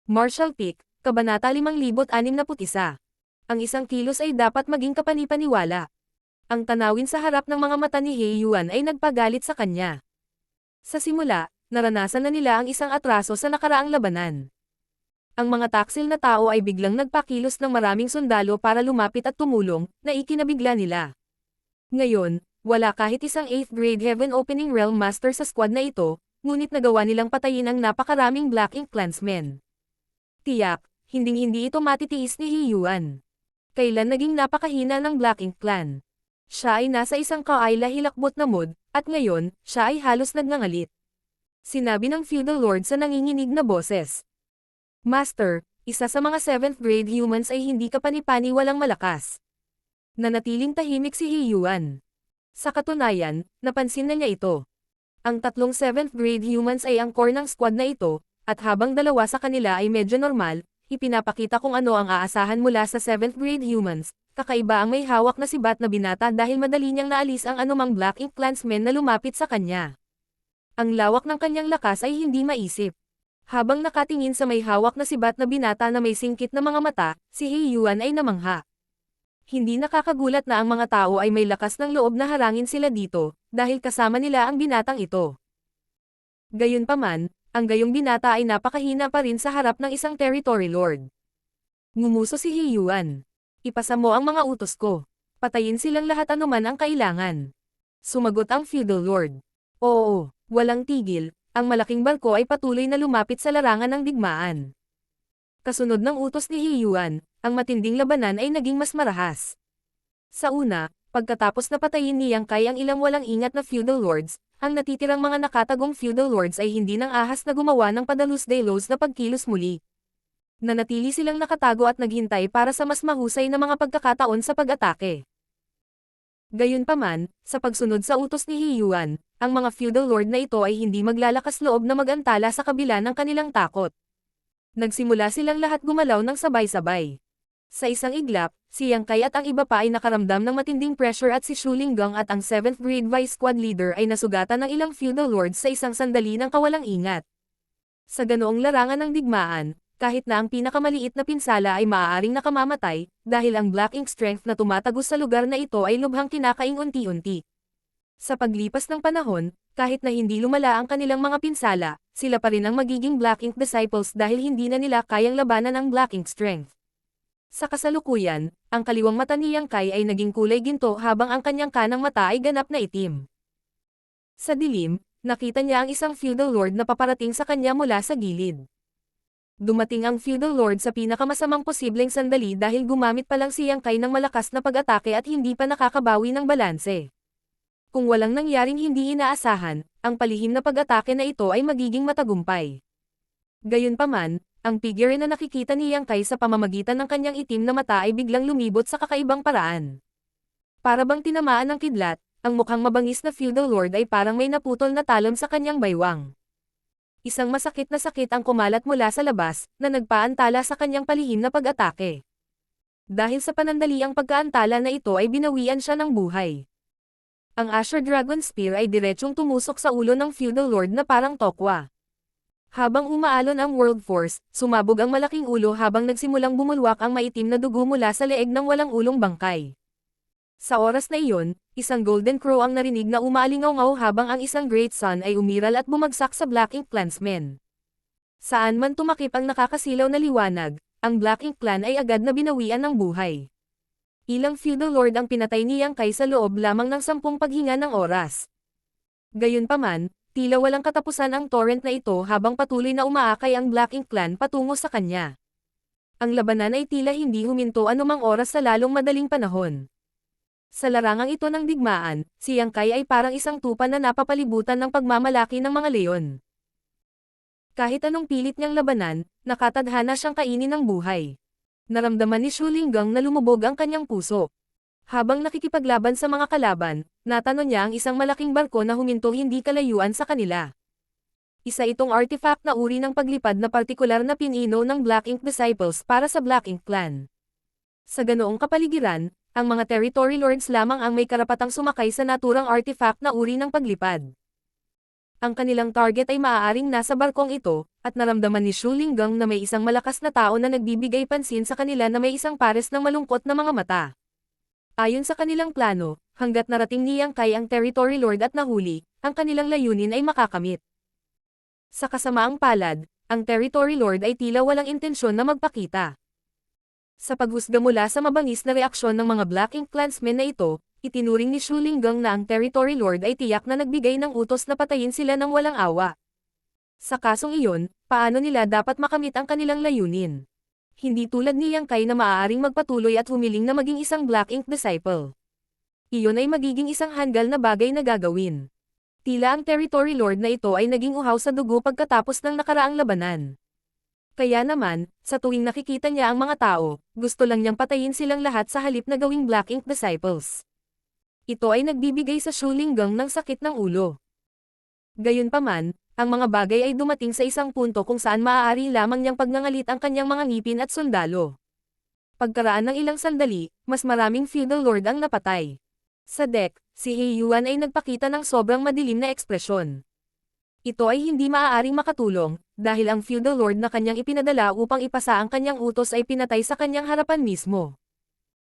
Martial Peak, Kabanata 5061. Ang isang kilos ay dapat maging kapanipaniwala. Ang tanawin sa harap ng mga mata ni He Yuan ay nagpagalit sa kanya. Sa simula, naranasan na nila ang isang atraso sa nakaraang labanan. Ang mga taksil na tao ay biglang nagpakilos ng maraming sundalo para lumapit at tumulong, na ikinabigla nila. Ngayon, wala kahit isang 8th grade Heaven Opening Realm Master sa squad na ito, ngunit nagawa nilang patayin ang napakaraming Black Ink Clansmen. Tiyak, hinding-hindi ito matitiis ni He Yuan. Kailan naging napakahina ng Black Ink Clan? Siya ay nasa isang kaayla hilakbot na mood, at ngayon, siya ay halos nagngangalit. Sinabi ng feudal lord sa nanginginig na boses. Master, isa sa mga 7th grade humans ay hindi kapanipaniwalang malakas. Nanatiling tahimik si He Yuan. Sa katunayan, napansin na niya ito. Ang tatlong 7th grade humans ay ang core ng squad na ito, at habang dalawa sa kanila ay medyo normal, ipinapakita kung ano ang aasahan mula sa 7th grade humans. Kakaiba ang may hawak na sibat na binata dahil madali niyang naalis ang anumang Black Ink Clansmen na lumapit sa kanya. Ang lawak ng kanyang lakas ay hindi maisip. Habang nakatingin sa may hawak na sibat na binata na may singkit na mga mata, si He Yuan ay namangha. Hindi nakakagulat na ang mga tao ay may lakas ng loob na harangin sila dito, dahil kasama nila ang binatang ito. Gayunpaman, ang gayong binata ay napakahina pa rin sa harap ng isang territory lord. Ngumuso si He Yuan. Ipasa mo ang mga utos ko. Patayin silang lahat anuman ang kailangan. Sumagot ang feudal lord. Oo, walang tigil, ang malaking barko ay patuloy na lumapit sa larangan ng digmaan. Kasunod ng utos ni He Yuan, ang matinding labanan ay naging mas marahas. Sa una, pagkatapos na patayin ni Yang Kai ang ilang walang ingat na feudal lords, ang natitirang mga nakatagong feudal lords ay hindi nang ahas na gumawa ng padalos-delos na pagkilos muli. Nanatili silang nakatago at naghintay para sa mas mahusay na mga pagkakataon sa pag-atake. Gayunpaman, sa pagsunod sa utos ni He Yuan, ang mga feudal lord na ito ay hindi maglalakas loob na magantala sa kabila ng kanilang takot. Nagsimula silang lahat gumalaw ng sabay-sabay. Sa isang iglap, si Yang Kai at ang iba pa ay nakaramdam ng matinding pressure at si Shu Linggang at ang 7th grade vice squad leader ay nasugatan ng ilang feudal lords sa isang sandali ng kawalang ingat. Sa ganoong larangan ng digmaan, kahit na ang pinakamaliit na pinsala ay maaaring nakamamatay, dahil ang Black Ink strength na tumatagos sa lugar na ito ay lubhang kinakaing unti-unti. Sa paglipas ng panahon, kahit na hindi lumala ang kanilang mga pinsala, sila pa rin ang magiging Black Ink disciples dahil hindi na nila kayang labanan ang Black Ink strength. Sa kasalukuyan, ang kaliwang mata ni Yang Kai ay naging kulay ginto habang ang kanyang kanang mata ay ganap na itim. Sa dilim, nakita niya ang isang feudal lord na paparating sa kanya mula sa gilid. Dumating ang feudal lord sa pinakamasamang posibleng sandali dahil gumamit pa lang si Yang Kai ng malakas na pag-atake at hindi pa nakakabawi ng balanse. Kung walang nangyaring hindi inaasahan, ang palihim na pag-atake na ito ay magiging matagumpay. Gayunpaman, ang figure na nakikita ni Yang Kai sa pamamagitan ng kanyang itim na mata ay biglang lumibot sa kakaibang paraan. Para bang tinamaan ng kidlat, ang mukhang mabangis na feudal lord ay parang may naputol na talon sa kanyang baywang. Isang masakit na sakit ang kumalat mula sa labas, na nagpaantala sa kanyang palihim na pag-atake. Dahil sa panandaliang pagkaantala na ito ay binawian siya ng buhay. Ang Asher Dragon Spear ay diretsyong tumusok sa ulo ng feudal lord na parang tokwa. Habang umaalon ang World Force, sumabog ang malaking ulo habang nagsimulang bumulwak ang maitim na dugo mula sa leeg ng walang ulong bangkay. Sa oras na iyon, isang Golden Crow ang narinig na umaalingaw-ngaw habang ang isang Great Sun ay umiral at bumagsak sa Black Ink Clansmen. Saan man tumakip ang nakakasilaw na liwanag, ang Black Ink Clan ay agad na binawian ng buhay. Ilang feudal lord ang pinatay ni Yang Kai sa loob lamang ng 10 paghinga ng oras. Gayunpaman, tila walang katapusan ang torrent na ito habang patuloy na umaakay ang Black Ink Clan patungo sa kanya. Ang labanan ay tila hindi huminto anumang oras sa lalong madaling panahon. Sa larangang ito ng digmaan, si Yang Kai ay parang isang tupa na napapalibutan ng pagmamalaki ng mga leon. Kahit anong pilit niyang labanan, nakatadhana siyang kainin ng buhay. Naramdaman ni Shu Linggang na lumubog ang kanyang puso. Habang nakikipaglaban sa mga kalaban, natanong niya ang isang malaking barko na huminto hindi kalayuan sa kanila. Isa itong artifact na uri ng paglipad na partikular na pinino ng Black Ink Disciples para sa Black Ink Clan. Sa ganoong kapaligiran, ang mga territory lords lamang ang may karapatang sumakay sa naturang artifact na uri ng paglipad. Ang kanilang target ay maaaring nasa barkong ito, at naramdaman ni Shu Linggang na may isang malakas na tao na nagbibigay pansin sa kanila na may isang pares ng malungkot na mga mata. Ayon sa kanilang plano, hanggat narating ni Yang Kai ang Territory Lord at nahuli, ang kanilang layunin ay makakamit. Sa kasamaang palad, ang Territory Lord ay tila walang intensyon na magpakita. Sa paghusga mula sa mabangis na reaksyon ng mga Black Ink clansmen na ito, itinuring ni Shu Linggang na ang Territory Lord ay tiyak na nagbigay ng utos na patayin sila ng walang awa. Sa kasong iyon, paano nila dapat makamit ang kanilang layunin? Hindi tulad ni Yang Kai na maaaring magpatuloy at humiling na maging isang Black Ink disciple. Iyon ay magiging isang hanggal na bagay na gagawin. Tila ang Territory Lord na ito ay naging uhaw sa dugo pagkatapos ng nakaraang labanan. Kaya naman, sa tuwing nakikita niya ang mga tao, gusto lang niyang patayin silang lahat sa halip na gawing Black Ink disciples. Ito ay nagbibigay sa Shu Linggang ng sakit ng ulo. Gayunpaman, ang mga bagay ay dumating sa isang punto kung saan maaari lamang niyang pagngangalit ang kanyang mga ngipin at sundalo. Pagkaraan ng ilang sandali, mas maraming feudal lord ang napatay. Sa deck, si He Yuan ay nagpakita ng sobrang madilim na ekspresyon. Ito ay hindi maaaring makatulong, dahil ang feudal lord na kanyang ipinadala upang ipasa ang kanyang utos ay pinatay sa kanyang harapan mismo.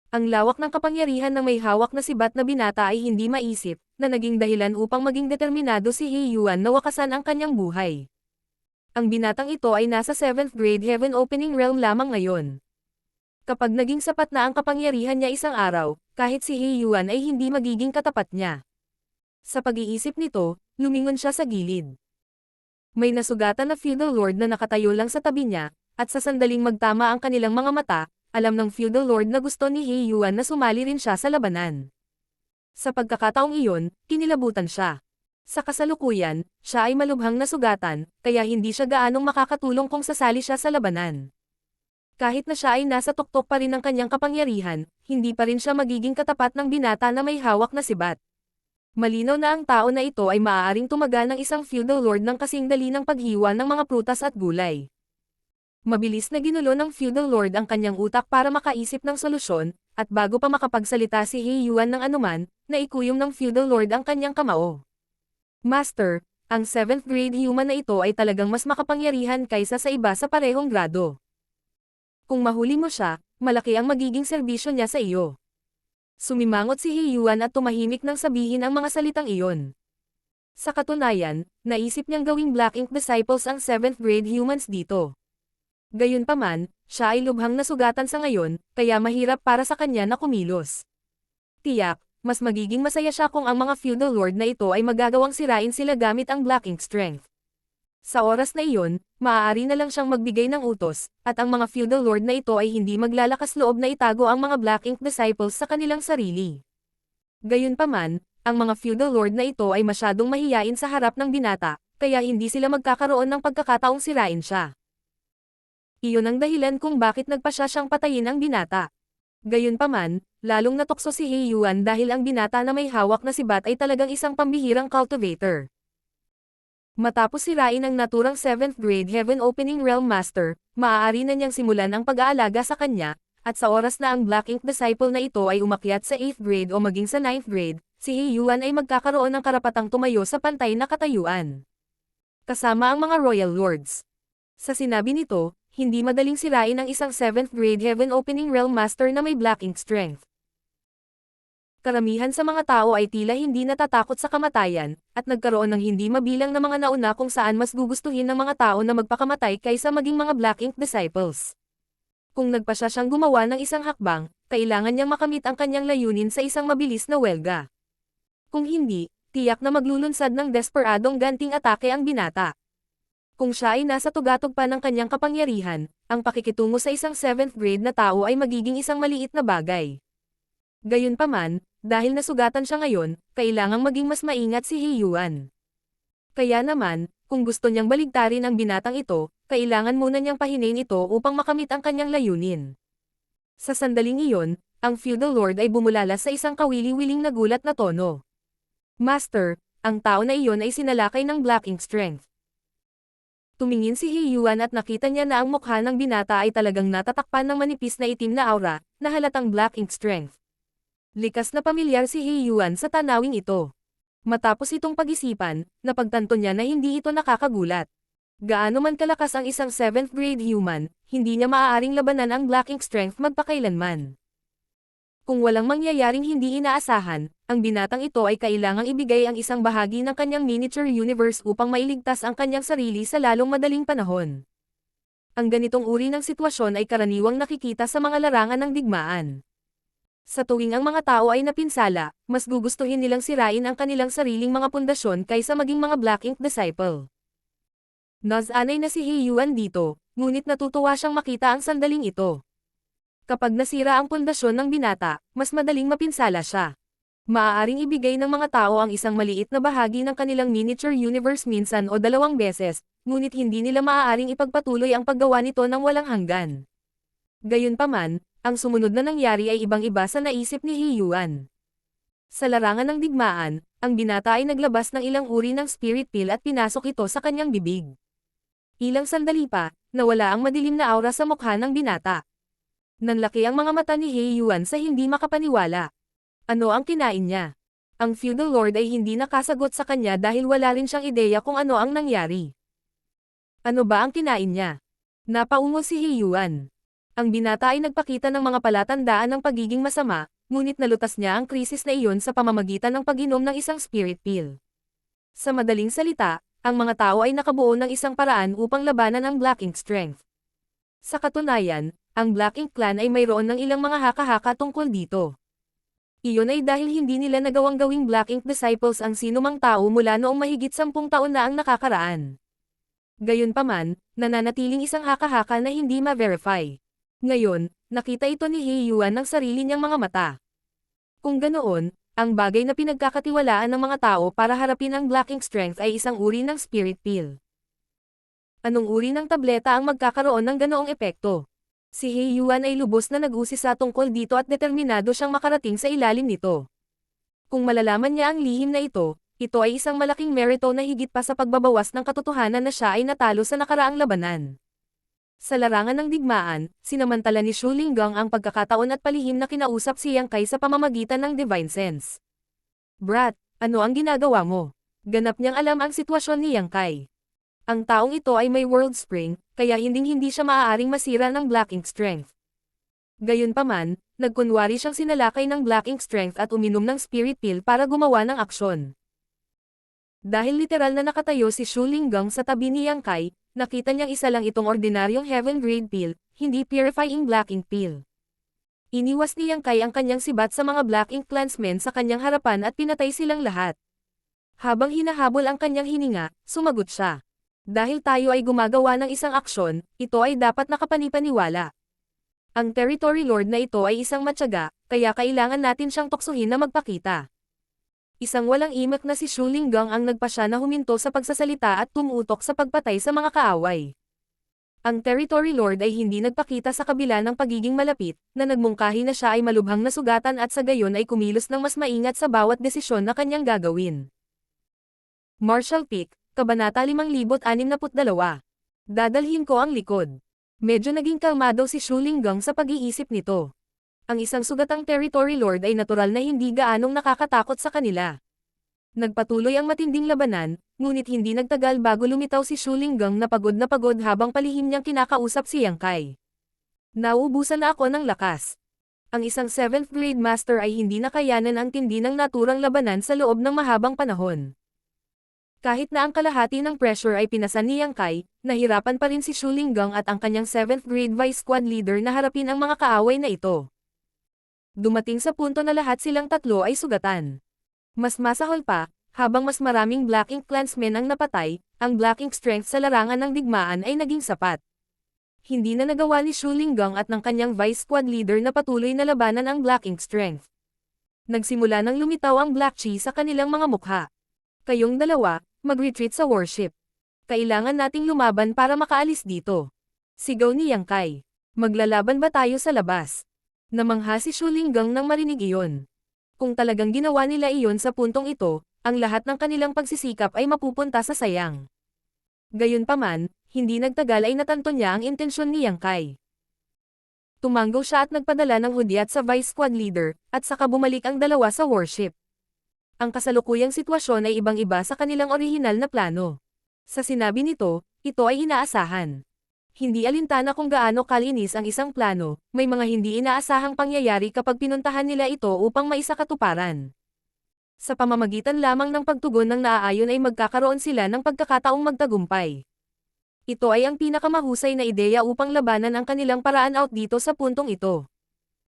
Ang lawak ng kapangyarihan ng may hawak na sibat na binata ay hindi maisip, na naging dahilan upang maging determinado si He Yuan na wakasan ang kanyang buhay. Ang binatang ito ay nasa 7th grade Heaven Opening Realm lamang ngayon. Kapag naging sapat na ang kapangyarihan niya isang araw, kahit si He Yuan ay hindi magiging katapat niya. Sa pag-iisip nito, lumingon siya sa gilid. May nasugatan na feudal lord na nakatayo lang sa tabi niya, at sa sandaling magtama ang kanilang mga mata, alam ng feudal lord na gusto ni He Yuan na sumali rin siya sa labanan. Sa pagkakataong iyon, kinilabutan siya. Sa kasalukuyan, siya ay malubhang nasugatan, kaya hindi siya gaanong makakatulong kung sasali siya sa labanan. Kahit na siya ay nasa tuktok pa rin ng kanyang kapangyarihan, hindi pa rin siya magiging katapat ng binata na may hawak na sibat. Malinaw na ang tao na ito ay maaaring tumagal ng isang feudal lord ng kasing dali ng paghiwa ng mga prutas at gulay. Mabilis na ginulo ng feudal lord ang kanyang utak para makaisip ng solusyon, at bago pa makapagsalita si He Yuan ng anuman, naikuyom ng feudal lord ang kanyang kamao. Master, ang 7th grade human na ito ay talagang mas makapangyarihan kaysa sa iba sa parehong grado. Kung mahuli mo siya, malaki ang magiging serbisyo niya sa iyo. Sumimangot si He Yuan at tumahimik nang sabihin ang mga salitang iyon. Sa katunayan, naisip niyang gawing Black Ink disciples ang 7th grade humans dito. Gayunpaman, siya ay lubhang nasugatan sa ngayon, kaya mahirap para sa kanya na kumilos. Tiyak, mas magiging masaya siya kung ang mga feudal lord na ito ay magagawang sirain sila gamit ang Black Ink strength. Sa oras na iyon, maaari na lang siyang magbigay ng utos, at ang mga feudal lord na ito ay hindi maglalakas loob na itago ang mga Black Ink disciples sa kanilang sarili. Gayunpaman, ang mga feudal lord na ito ay masyadong mahiyain sa harap ng binata, kaya hindi sila magkakaroon ng pagkakataong sirain siya. Iyon ang dahilan kung bakit nagpasya siyang patayin ang binata. Gayunpaman, lalong natukso si He Yuan dahil ang binata na may hawak na sibat ay talagang isang pambihirang cultivator. Matapos sirain ang naturang 7th grade Heaven Opening Realm Master, maaari na niyang simulan ang pag-aalaga sa kanya, at sa oras na ang Black Ink disciple na ito ay umakyat sa 8th grade o maging sa 9th grade, si He Yuan ay magkakaroon ng karapatang tumayo sa pantay na katayuan. Kasama ang mga Royal Lords. Sa sinabi nito, hindi madaling sirain ang isang 7th grade Heaven Opening Realm Master na may Black Ink strength. Karamihan sa mga tao ay tila hindi natatakot sa kamatayan, at nagkaroon ng hindi mabilang na mga nauna kung saan mas gugustuhin ng mga tao na magpakamatay kaysa maging mga Black Ink disciples. Kung nagpasya siyang gumawa ng isang hakbang, kailangan niyang makamit ang kanyang layunin sa isang mabilis na welga. Kung hindi, tiyak na maglulunsad ng desperadong ganting atake ang binata. Kung siya ay nasa tugatog pa ng kanyang kapangyarihan, ang pakikitungo sa isang 7th grade na tao ay magiging isang maliit na bagay. Gayunpaman, dahil nasugatan siya ngayon, kailangang maging mas maingat si He Yuan. Kaya naman, kung gusto niyang baligtarin ang binatang ito, kailangan muna niyang pahinain ito upang makamit ang kanyang layunin. Sa sandaling iyon, ang feudal lord ay bumulala sa isang kawili-wiling na gulat na tono. Master, ang tao na iyon ay sinalakay ng Black Ink strength. Tumingin si He Yuan at nakita niya na ang mukha ng binata ay talagang natatakpan ng manipis na itim na aura, na halatang Black Ink strength. Likas na pamilyar si He Yuan sa tanawing ito. Matapos itong pag-isipan, napagtanto niya na hindi ito nakakagulat. Gaano man kalakas ang isang 7th grade human, hindi niya maaaring labanan ang Black Ink strength magpakailanman. Kung walang mangyayaring hindi inaasahan, ang binatang ito ay kailangang ibigay ang isang bahagi ng kanyang miniature universe upang mailigtas ang kanyang sarili sa lalong madaling panahon. Ang ganitong uri ng sitwasyon ay karaniwang nakikita sa mga larangan ng digmaan. Sa tuwing ang mga tao ay napinsala, mas gugustuhin nilang sirain ang kanilang sariling mga pundasyon kaysa maging mga Black Ink disciple. Naz-anay na si Heyuan dito, ngunit natutuwa siyang makita ang sandaling ito. Kapag nasira ang pundasyon ng binata, mas madaling mapinsala siya. Maaaring ibigay ng mga tao ang isang maliit na bahagi ng kanilang miniature universe minsan o 2 beses, ngunit hindi nila maaaring ipagpatuloy ang paggawa nito ng walang hanggan. Gayunpaman, ang sumunod na nangyari ay ibang-iba sa naisip ni Heyuan. Sa larangan ng digmaan, ang binata ay naglabas ng ilang uri ng spirit pill at pinasok ito sa kanyang bibig. Ilang sandali pa, nawala ang madilim na aura sa mukha ng binata. Nanlaki ang mga mata ni Heyuan sa hindi makapaniwala. Ano ang kinain niya? Ang feudal lord ay hindi nakasagot sa kanya dahil wala rin siyang ideya kung ano ang nangyari. Ano ba ang kinain niya? Napaungo si Heyuan. Ang binata ay nagpakita ng mga palatandaan ng pagiging masama, ngunit nalutas niya ang krisis na iyon sa pamamagitan ng pag-inom ng isang spirit pill. Sa madaling salita, ang mga tao ay nakabuo ng isang paraan upang labanan ang Black Ink strength. Sa katunayan, ang Black Ink clan ay mayroon ng ilang mga haka-haka tungkol dito. Iyon ay dahil hindi nila nagawang gawing Black Ink disciples ang sinumang tao mula noong mahigit 10 taon na ang nakakaraan. Gayunpaman, nananatiling isang haka-haka na hindi ma-verify. Ngayon, nakita ito ni Heyuan ng sarili niyang mga mata. Kung ganoon, ang bagay na pinagkakatiwalaan ng mga tao para harapin ang Black Ink strength ay isang uri ng spirit pill. Anong uri ng tableta ang magkakaroon ng ganoong epekto? Si Heyuan ay lubos na nag-usisa tungkol dito at determinado siyang makarating sa ilalim nito. Kung malalaman niya ang lihim na ito ay isang malaking merito na higit pa sa pagbabawas ng katotohanan na siya ay natalo sa nakaraang labanan. Sa larangan ng digmaan, sinamantala ni Shu Linggang ang pagkakataon at palihim na kinausap si Yang Kai sa pamamagitan ng Divine Sense. Brat, ano ang ginagawa mo? Ganap niyang alam ang sitwasyon ni Yang Kai. Ang taong ito ay may World Spring, kaya hindi siya maaaring masira ng Black Ink strength. Gayunpaman, nagkunwari siyang sinalakay ng Black Ink strength at uminom ng spirit pill para gumawa ng aksyon. Dahil literal na nakatayo si Shu Linggang sa tabi ni Yang Kai, nakita niyang isa lang itong ordinaryong Heaven Grade pill, hindi purifying Black Ink pill. Iniwas ni Yang Kai ang kanyang sibat sa mga Black Ink clansmen sa kanyang harapan at pinatay silang lahat. Habang hinahabol ang kanyang hininga, sumagot siya. Dahil tayo ay gumagawa ng isang aksyon, ito ay dapat nakapanipaniwala. Ang Territory Lord na ito ay isang matyaga, kaya kailangan natin siyang tuksuhin na magpakita. Isang walang imak na si Shu Linggang ang nagpasya na huminto sa pagsasalita at tumutok sa pagpatay sa mga kaaway. Ang Territory Lord ay hindi nagpakita sa kabila ng pagiging malapit, na nagmungkahi na siya ay malubhang nasugatan at sa gayon ay kumilos ng mas maingat sa bawat desisyon na kanyang gagawin. Martial Peak, Kabanata 5062. Dadalhin ko ang likod. Medyo naging kalmado si Shu Linggang sa pag-iisip nito. Ang isang sugatang Territory Lord ay natural na hindi gaanong nakakatakot sa kanila. Nagpatuloy ang matinding labanan, ngunit hindi nagtagal bago lumitaw si Shu Linggang na pagod habang palihim niyang kinakausap si Yang Kai. Nauubusan na ako ng lakas. Ang isang 7th grade master ay hindi nakayanan ang tindi ng naturang labanan sa loob ng mahabang panahon. Kahit na ang kalahati ng pressure ay pinasan ni Yang Kai, nahirapan pa rin si Shu Linggang at ang kanyang 7th grade vice squad leader na harapin ang mga kaaway na ito. Dumating sa punto na lahat silang tatlo ay sugatan. Mas masahol pa, habang mas maraming Black Ink clansmen ang napatay, ang Black Ink strength sa larangan ng digmaan ay naging sapat. Hindi na nagawa ni Shu Linggang at ng kanyang vice squad leader na patuloy na labanan ang Black Ink strength. Nagsimula nang lumitaw ang Black Chi sa kanilang mga mukha. Kayong dalawa, mag-retreat sa worship. Kailangan nating lumaban para makaalis dito. Sigaw ni Yang Kai. Maglalaban ba tayo sa labas? Namangha si Shu Linggang nang marinig iyon. Kung talagang ginawa nila iyon sa puntong ito, ang lahat ng kanilang pagsisikap ay mapupunta sa sayang. Gayunpaman, hindi nagtagal ay natanto niya ang intensyon ni Yang Kai. Tumanggaw siya at nagpadala ng hudyat sa vice squad leader, at saka bumalik ang dalawa sa worship. Ang kasalukuyang sitwasyon ay ibang-iba sa kanilang orihinal na plano. Sa sinabi nito, ito ay inaasahan. Hindi alintana kung gaano kalinis ang isang plano, may mga hindi inaasahang pangyayari kapag pinuntahan nila ito upang maisakatuparan. Sa pamamagitan lamang ng pagtugon ng naaayon ay magkakaroon sila ng pagkakataong magtagumpay. Ito ay ang pinakamahusay na ideya upang labanan ang kanilang paraan out dito sa puntong ito.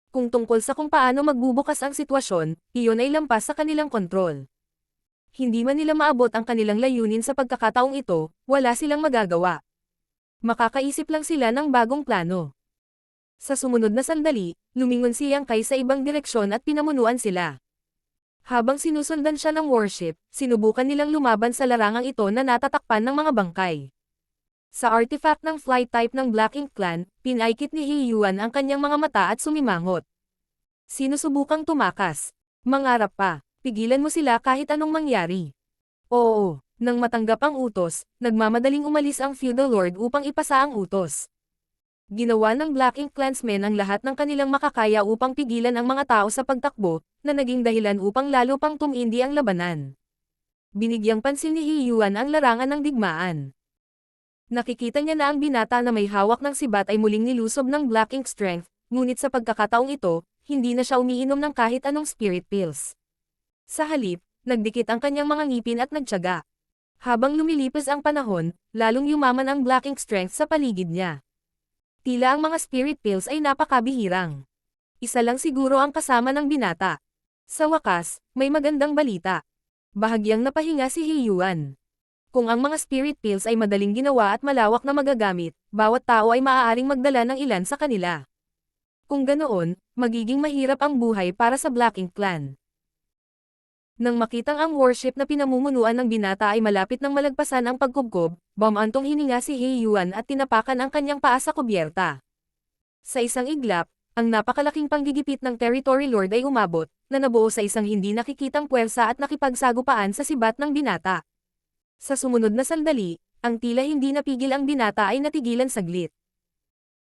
Kung tungkol sa kung paano magbubukas ang sitwasyon, iyon ay lampas sa kanilang kontrol. Hindi man nila maabot ang kanilang layunin sa pagkakataong ito, wala silang magagawa. Makakaisip lang sila ng bagong plano. Sa sumunod na sandali, lumingon si Yang Kai sa ibang direksyon at pinamunuan sila. Habang sinusundan siya ng warship, sinubukan nilang lumaban sa larangang ito na natatakpan ng mga bangkay. Sa artifact ng flight type ng Black Ink Clan, pinaikit ni He Yuan ang kanyang mga mata at sumimangot. Sinusubukang tumakas. Mangarap pa, pigilan mo sila kahit anong mangyari. Oo, nang matanggap ang utos, nagmamadaling umalis ang Feudal Lord upang ipasa ang utos. Ginawa ng Black Ink Clansmen ang lahat ng kanilang makakaya upang pigilan ang mga tao sa pagtakbo, na naging dahilan upang lalo pang tumindi ang labanan. Binigyang pansin ni He Yuan ang larangan ng digmaan. Nakikita niya na ang binata na may hawak ng sibat ay muling nilusob ng Black Ink Strength, ngunit sa pagkakataong ito, hindi na siya umiinom ng kahit anong spirit pills. Sa halip, nagdikit ang kanyang mga ngipin at nagtiyaga. Habang lumilipas ang panahon, lalong yumaman ang Black Ink Strength sa paligid niya. Tila ang mga spirit pills ay napakabihirang. Isa lang siguro ang kasama ng binata. Sa wakas, may magandang balita. Bahagyang napahinga si He Yuan. Kung ang mga spirit pills ay madaling ginawa at malawak na magagamit, bawat tao ay maaaring magdala ng ilan sa kanila. Kung ganoon, magiging mahirap ang buhay para sa Black Ink Clan. Nang makitang ang warship na pinamumunuan ng binata ay malapit nang malagpasan ang pagkubkob, bumantong hininga si He Yuan at tinapakan ang kanyang paa sa kubyerta. Sa isang iglap, ang napakalaking panggigipit ng Territory Lord ay umabot, na nabuo sa isang hindi nakikitang puwersa at nakipagsagupaan sa sibat ng binata. Sa sumunod na sandali, ang tila hindi napigil ang binata ay natigilan saglit.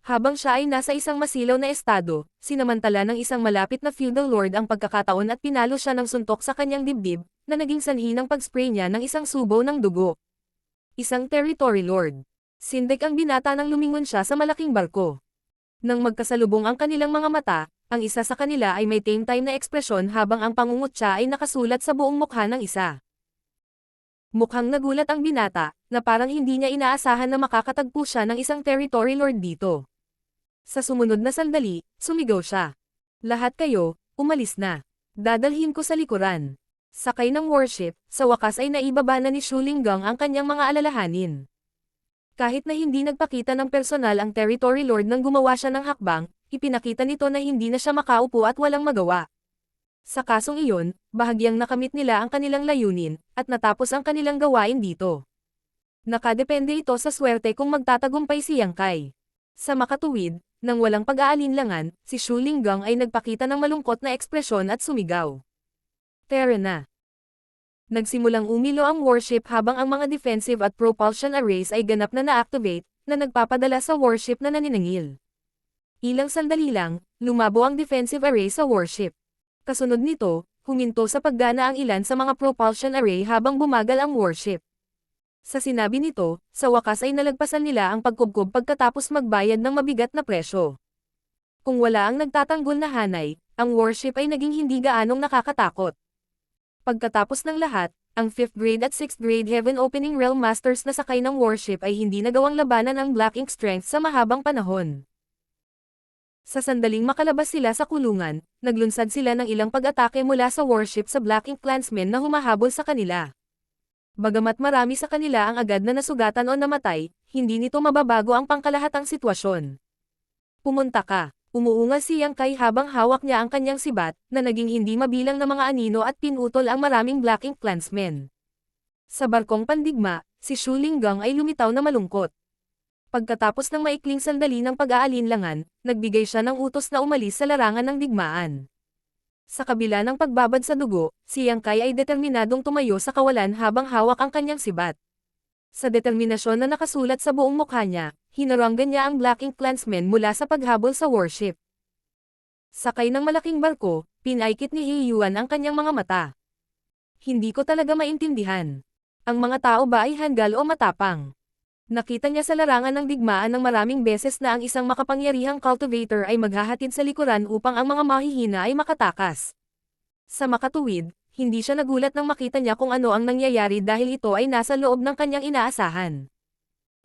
Habang siya ay nasa isang masilaw na estado, sinamantala ng isang malapit na feudal lord ang pagkakataon at pinalo siya ng suntok sa kanyang dibdib, na naging sanhi ng pag-spray niya ng isang subo ng dugo. Isang territory lord. Sindik ang binata nang lumingon siya sa malaking barko. Nang magkasalubong ang kanilang mga mata, ang isa sa kanila ay may tame-time na ekspresyon habang ang pangungutya ay nakasulat sa buong mukha ng isa. Mukhang nagulat ang binata, na parang hindi niya inaasahan na makakatagpo siya ng isang territory lord dito. Sa sumunod na sandali, sumigaw siya. Lahat kayo, umalis na. Dadalhin ko sa likuran. Sakay ng warship, sa wakas ay naibaba na ni Shu Linggang ang kanyang mga alalahanin. Kahit na hindi nagpakita ng personal ang territory lord nang gumawa siya ng hakbang, ipinakita nito na hindi na siya makaupo at walang magawa. Sa kasong iyon, bahagyang nakamit nila ang kanilang layunin, at natapos ang kanilang gawain dito. Nakadepende ito sa swerte kung magtatagumpay si Yang Kai. Sa makatuwid, nang walang pag-aalinlangan, si Shu Linggang ay nagpakita ng malungkot na ekspresyon at sumigaw. Tara na. Nagsimulang umilo ang warship habang ang mga defensive at propulsion arrays ay ganap na na-activate, na nagpapadala sa warship na naniningil. Ilang sandali lang, lumabo ang defensive array sa warship. Kasunod nito, huminto sa paggana ang ilan sa mga propulsion array habang bumagal ang warship. Sa sinabi nito, sa wakas ay nalagpasan nila ang pagkubkob pagkatapos magbayad ng mabigat na presyo. Kung wala ang nagtatanggol na hanay, ang warship ay naging hindi gaanong nakakatakot. Pagkatapos ng lahat, ang 5th grade at 6th grade Heaven Opening Realm Masters na sakay ng warship ay hindi nagawang labanan ang Black Ink Strength sa mahabang panahon. Sa sandaling makalabas sila sa kulungan, naglunsad sila ng ilang pag-atake mula sa warship sa Black Ink Clansmen na humahabol sa kanila. Bagamat marami sa kanila ang agad na nasugatan o namatay, hindi nito mababago ang pangkalahatang sitwasyon. Pumunta ka. Umuunga si Yang Kai habang hawak niya ang kanyang sibat, na naging hindi mabilang na mga anino at pinutol ang maraming Black Ink Clansmen. Sa barkong pandigma, si Shu Linggang ay lumitaw na malungkot. Pagkatapos ng maikling sandali ng pag-aalinlangan, nagbigay siya ng utos na umalis sa larangan ng digmaan. Sa kabila ng pagbabad sa dugo, si Yang Kai ay determinadong tumayo sa kawalan habang hawak ang kanyang sibat. Sa determinasyon na nakasulat sa buong mukha niya, hinaranggan niya ang Black Ink Clansmen mula sa paghabol sa warship. Sakay ng malaking barko, pinaikit ni He Yuan ang kanyang mga mata. Hindi ko talaga maintindihan. Ang mga tao ba ay handgal o matapang? Nakita niya sa larangan ng digmaan ng maraming beses na ang isang makapangyarihang cultivator ay maghahatid sa likuran upang ang mga mahihina ay makatakas. Sa makatuwid, hindi siya nagulat nang makita niya kung ano ang nangyayari dahil ito ay nasa loob ng kanyang inaasahan.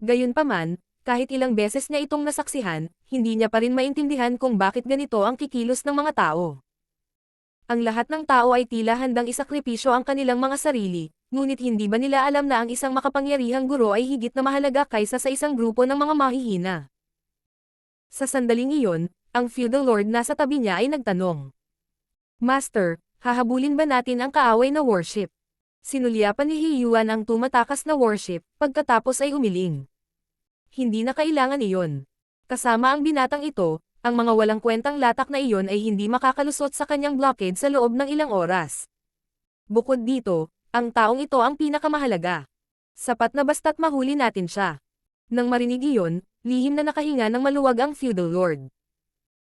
Gayunpaman, kahit ilang beses niya itong nasaksihan, hindi niya pa rin maintindihan kung bakit ganito ang kikilos ng mga tao. Ang lahat ng tao ay tila handang isakripisyo ang kanilang mga sarili, ngunit hindi ba nila alam na ang isang makapangyarihang guro ay higit na mahalaga kaysa sa isang grupo ng mga mahihina? Sa sandaling iyon, ang feudal lord nasa tabi niya ay nagtanong. Master, hahabulin ba natin ang kaaway na warship? Sinulyapan ni Hiyuan ang tumatakas na warship, pagkatapos ay umiling. Hindi na kailangan iyon. Kasama ang binatang ito, ang mga walang kwentang latak na iyon ay hindi makakalusot sa kanyang blockade sa loob ng ilang oras. Bukod dito, ang taong ito ang pinakamahalaga. Sapat na basta't mahuli natin siya. Nang marinig iyon, lihim na nakahinga ng maluwag ang feudal lord.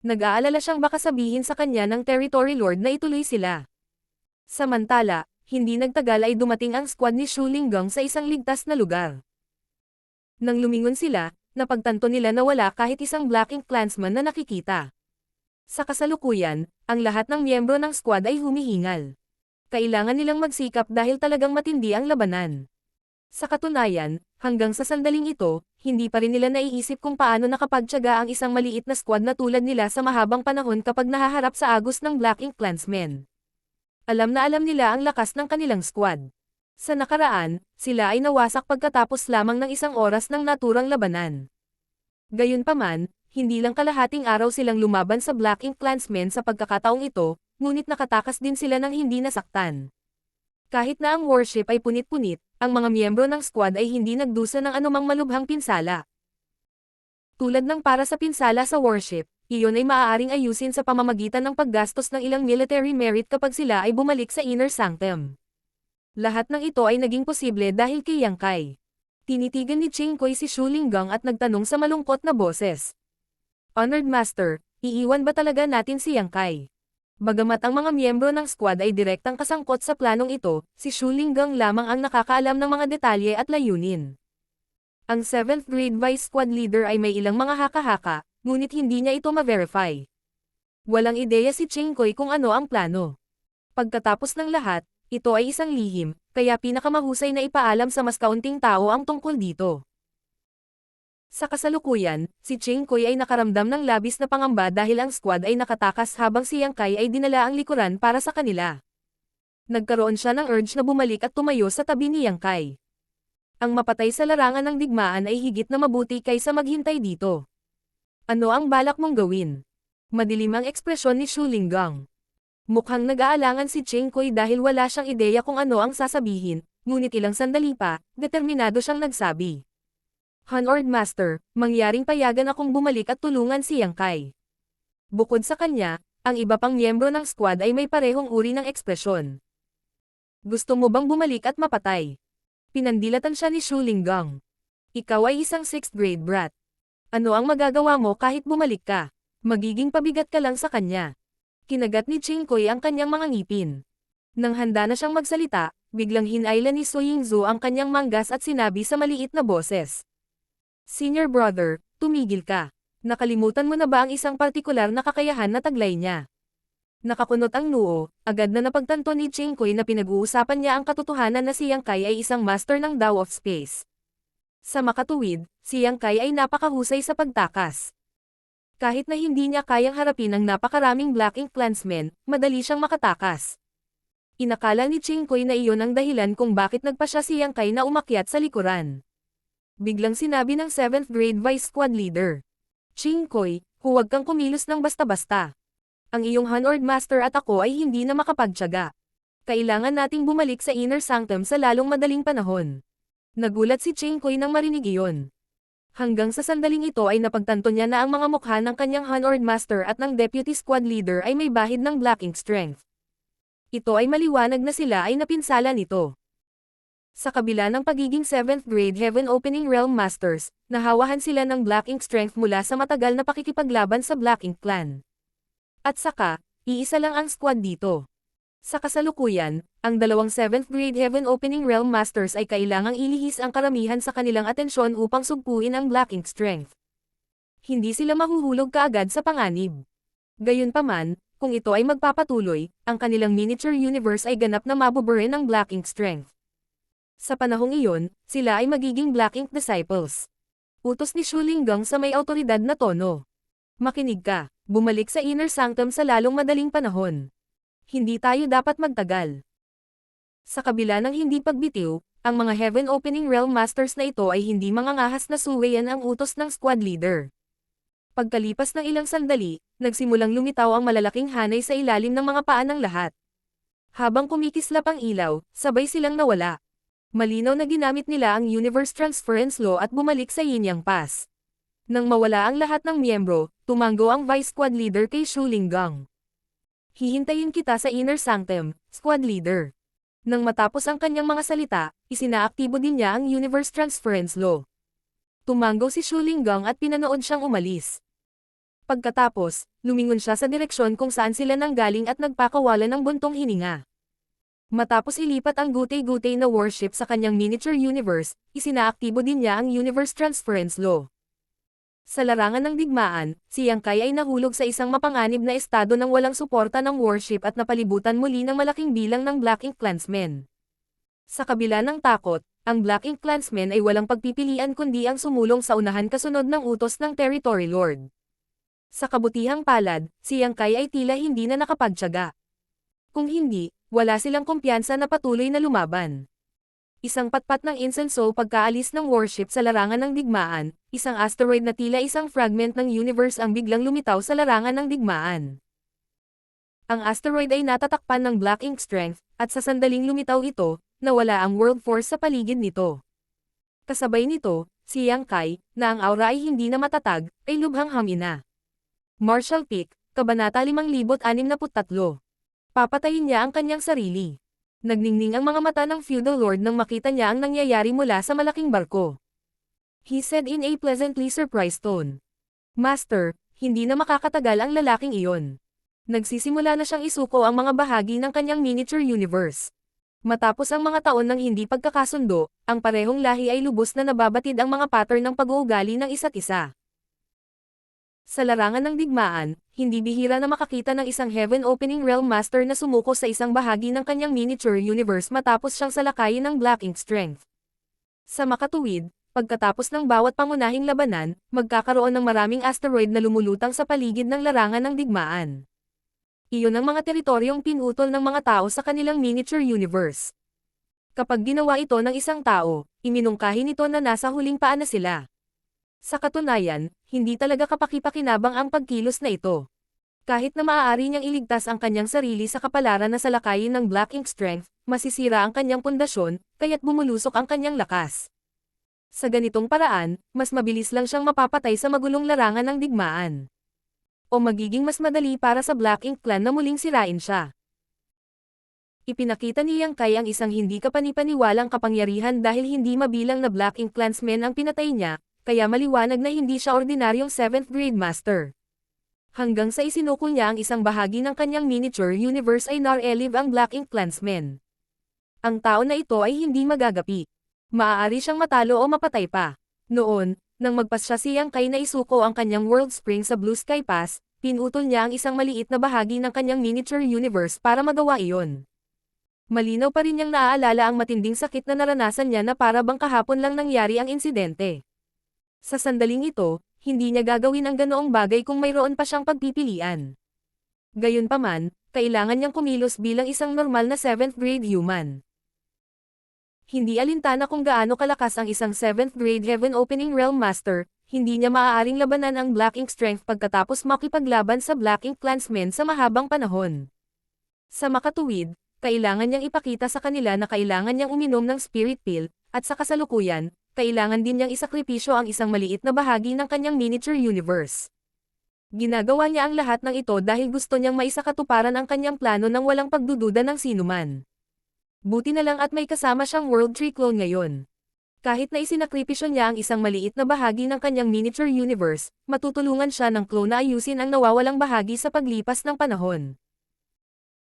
Nag-aalala siyang baka sabihin sa kanya ng territory lord na ituloy sila. Samantala, hindi nagtagal ay dumating ang squad ni Shu Linggang sa isang ligtas na lugar. Nang lumingon sila, napagtanto nila na wala kahit isang Black Ink clansman na nakikita. Sa kasalukuyan, ang lahat ng miyembro ng squad ay humihingal. Kailangan nilang magsikap dahil talagang matindi ang labanan. Sa katunayan, hanggang sa sandaling ito, hindi pa rin nila naiisip kung paano nakapagtiyaga ang isang maliit na squad na tulad nila sa mahabang panahon kapag nahaharap sa agos ng Black Ink clansmen. Alam na alam nila ang lakas ng kanilang squad. Sa nakaraan, sila ay nawasak pagkatapos lamang ng isang oras ng naturang labanan. Gayunpaman, hindi lang kalahating araw silang lumaban sa Black Ink clansmen sa pagkakataong ito, ngunit nakatakas din sila ng hindi nasaktan. Kahit na ang warship ay punit-punit, ang mga miyembro ng squad ay hindi nagdusa ng anumang malubhang pinsala. Tulad ng para sa pinsala sa warship, iyon ay maaaring ayusin sa pamamagitan ng paggastos ng ilang military merit kapag sila ay bumalik sa Inner Sanctum. Lahat ng ito ay naging posible dahil kay Yang Kai. Tinitigan ni Ching Koi si Shu Linggang at nagtanong sa malungkot na boses. Honored Master, iiwan ba talaga natin si Yang Kai? Bagamat ang mga miyembro ng squad ay direktang kasangkot sa planong ito, si Shu Linggang lamang ang nakakaalam ng mga detalye at layunin. Ang 7th grade vice squad leader ay may ilang mga haka-haka, ngunit hindi niya ito ma-verify. Walang ideya si Ching Koi kung ano ang plano. Pagkatapos ng lahat, ito ay isang lihim, kaya pinakamahusay na ipaalam sa mas kaunting tao ang tungkol dito. Sa kasalukuyan, si Ching Koi ay nakaramdam ng labis na pangamba dahil ang squad ay nakatakas habang si Yang Kai ay dinala ang likuran para sa kanila. Nagkaroon siya ng urge na bumalik at tumayo sa tabi ni Yang Kai. Ang mapatay sa larangan ng digmaan ay higit na mabuti kaysa maghintay dito. Ano ang balak mong gawin? Madilim ang ekspresyon ni Shu Linggang. Mukhang nag-aalangan si Ching Koi dahil wala siyang ideya kung ano ang sasabihin, ngunit ilang sandali pa, determinado siyang nagsabi. Honored Master, mangyaring payagan akong bumalik at tulungan si Yang Kai. Bukod sa kanya, ang iba pang miyembro ng squad ay may parehong uri ng ekspresyon. Gusto mo bang bumalik at mapatay? Pinandilatan siya ni Shu Linggang. Ikaw ay isang 6th grade brat. Ano ang magagawa mo kahit bumalik ka? Magiging pabigat ka lang sa kanya. Kinagat ni Ching Koi ang kanyang mga ngipin. Nang handa na siyang magsalita, biglang hinailan ni So Yingzu ang kanyang manggas at sinabi sa maliit na boses. Senior brother, tumigil ka. Nakalimutan mo na ba ang isang partikular na kakayahan na taglay niya? Nakakunot ang noo, agad na napagtanto ni Ching Koi na pinag-uusapan niya ang katotohanan na si Yang Kai ay isang master ng Dao of Space. Sa makatuwid, si Yang Kai ay napakahusay sa pagtakas. Kahit na hindi niya kayang harapin ang napakaraming Black Ink clansmen, madali siyang makatakas. Inakala ni Ching Koi na iyon ang dahilan kung bakit nagpa siya si Yang Kai na umakyat sa likuran. Biglang sinabi ng 7th grade vice squad leader. Ching Koi, huwag kang kumilos ng basta-basta. Ang iyong Honored Master at ako ay hindi na makapagtiyaga. Kailangan nating bumalik sa Inner Sanctum sa lalong madaling panahon. Nagulat si Ching Koi nang marinig iyon. Hanggang sa sandaling ito ay napagtanto niya na ang mga mukha ng kanyang Honored Master at ng Deputy Squad Leader ay may bahid ng Black Ink strength. Ito ay maliwanag na sila ay napinsala nito. Sa kabila ng pagiging 7th grade Heaven Opening Realm Masters, nahawahan sila ng Black Ink strength mula sa matagal na pakikipaglaban sa Black Ink clan. At saka, iisa lang ang squad dito. Sa kasalukuyan, ang dalawang 7th grade Heaven Opening Realm Masters ay kailangang ilihis ang karamihan sa kanilang atensyon upang sugpuin ang Black Ink Strength. Hindi sila mahuhulog kaagad sa panganib. Gayunpaman, kung ito ay magpapatuloy, ang kanilang miniature universe ay ganap na mabuburin ng Black Ink Strength. Sa panahong iyon, sila ay magiging Black Ink Disciples. Utos ni Shu Linggang sa may awtoridad na tono. Makinig ka, bumalik sa Inner Sanctum sa lalong madaling panahon. Hindi tayo dapat magtagal. Sa kabila ng hindi pagbitiw, ang mga Heaven Opening Realm Masters na ito ay hindi mangangahas na suwayan ang utos ng squad leader. Pagkalipas ng ilang sandali, nagsimulang lumitaw ang malalaking hanay sa ilalim ng mga paa ng lahat. Habang kumikislap ang ilaw, sabay silang nawala. Malinaw na ginamit nila ang Universe Transference Law at bumalik sa Yin Yang Pass. Nang mawala ang lahat ng miyembro, tumango ang Vice Squad Leader kay Shu Linggang. Hihintayin kita sa Inner Sanctum, Squad Leader. Nang matapos ang kanyang mga salita, isinaaktibo din niya ang Universe Transference Law. Tumango si Shu Linggang at pinanood siyang umalis. Pagkatapos, lumingon siya sa direksyon kung saan sila nanggaling at nagpakawala ng buntong hininga. Matapos ilipat ang gutay-gutay na warship sa kanyang miniature universe, isinaaktibo din niya ang Universe Transference Law. Sa larangan ng digmaan, si Yang Kai ay nahulog sa isang mapanganib na estado ng walang suporta ng warship at napalibutan muli ng malaking bilang ng Black Ink Clansmen. Sa kabila ng takot, ang Black Ink Clansmen ay walang pagpipilian kundi ang sumulong sa unahan kasunod ng utos ng Territory Lord. Sa kabutihang palad, si Yang Kai ay tila hindi na nakapagtiyaga. Kung hindi, wala silang kumpiyansa na patuloy na lumaban. Isang patpat ng insenso pagkaalis ng warship sa larangan ng digmaan, isang asteroid na tila isang fragment ng universe ang biglang lumitaw sa larangan ng digmaan. Ang asteroid ay natatakpan ng Black Ink Strength, at sa sandaling lumitaw ito, nawala ang World Force sa paligid nito. Kasabay nito, si Yang Kai, na ang aura ay hindi na matatag, ay lubhang hamina. Martial Peak, Kabanata 5063. Papatayin niya ang kanyang sarili. Nagningning ang mga mata ng feudal lord nang makita niya ang nangyayari mula sa malaking barko. He said in a pleasantly surprised tone. Master, hindi na makakatagal ang lalaking iyon. Nagsisimula na siyang isuko ang mga bahagi ng kanyang miniature universe. Matapos ang mga taon ng hindi pagkakasundo, ang parehong lahi ay lubos na nababatid ang mga pattern ng pag-uugali ng isa't isa. Sa larangan ng digmaan, hindi bihira na makakita ng isang Heaven Opening Realm Master na sumuko sa isang bahagi ng kanyang miniature universe matapos siyang salakayin ng Black Ink Strength. Sa makatuwid, pagkatapos ng bawat pangunahing labanan, magkakaroon ng maraming asteroid na lumulutang sa paligid ng larangan ng digmaan. Iyon ang mga teritoryong pinutol ng mga tao sa kanilang miniature universe. Kapag ginawa ito ng isang tao, iminungkahi nito na nasa huling paa na sila. Sa katunayan, hindi talaga kapaki-pakinabang ang pagkilos na ito. Kahit na maaari niyang iligtas ang kanyang sarili sa kapalaran na salakayin ng Black Ink Strength, masisira ang kanyang pundasyon, kaya't bumulusok ang kanyang lakas. Sa ganitong paraan, mas mabilis lang siyang mapapatay sa magulong larangan ng digmaan. O magiging mas madali para sa Black Ink Clan na muling sirain siya. Ipinakita ni Yang Kai ang isang hindi kapanipaniwalang kapangyarihan dahil hindi mabilang na Black Ink Clansmen ang pinatay niya, kaya maliwanag na hindi siya ordinaryong 7th grade master. Hanggang sa isinukol niya ang isang bahagi ng kanyang miniature universe ay nar-elive ang Black Ink Clansmen. Ang tao na ito ay hindi magagapi. Maaari siyang matalo o mapatay pa. Noon, nang magpasya si Yang Kai na isuko ang kanyang World Spring sa Blue Sky Pass, pinutol niya ang isang maliit na bahagi ng kanyang miniature universe para magawa iyon. Malinaw pa rin niyang naaalala ang matinding sakit na naranasan niya na para bang kahapon lang nangyari ang insidente. Sa sandaling ito, hindi niya gagawin ang ganoong bagay kung mayroon pa siyang pagpipilian. Gayunpaman, kailangan niyang kumilos bilang isang normal na 7th grade human. Hindi alintana kung gaano kalakas ang isang 7th grade Heaven Opening Realm Master, hindi niya maaaring labanan ang Black Ink Strength pagkatapos makipaglaban sa Black Ink Clansmen sa mahabang panahon. Sa makatuwid, kailangan niyang ipakita sa kanila na kailangan niyang uminom ng Spirit Pill, at sa kasalukuyan, kailangan din niyang isakripisyo ang isang maliit na bahagi ng kanyang miniature universe. Ginagawa niya ang lahat ng ito dahil gusto niyang maisakatuparan ang kanyang plano nang walang pagdududa ng sinuman. Buti na lang at may kasama siyang World Tree clone ngayon. Kahit na isinakripisyo niya ang isang maliit na bahagi ng kanyang miniature universe, matutulungan siya ng clone na ayusin ang nawawalang bahagi sa paglipas ng panahon.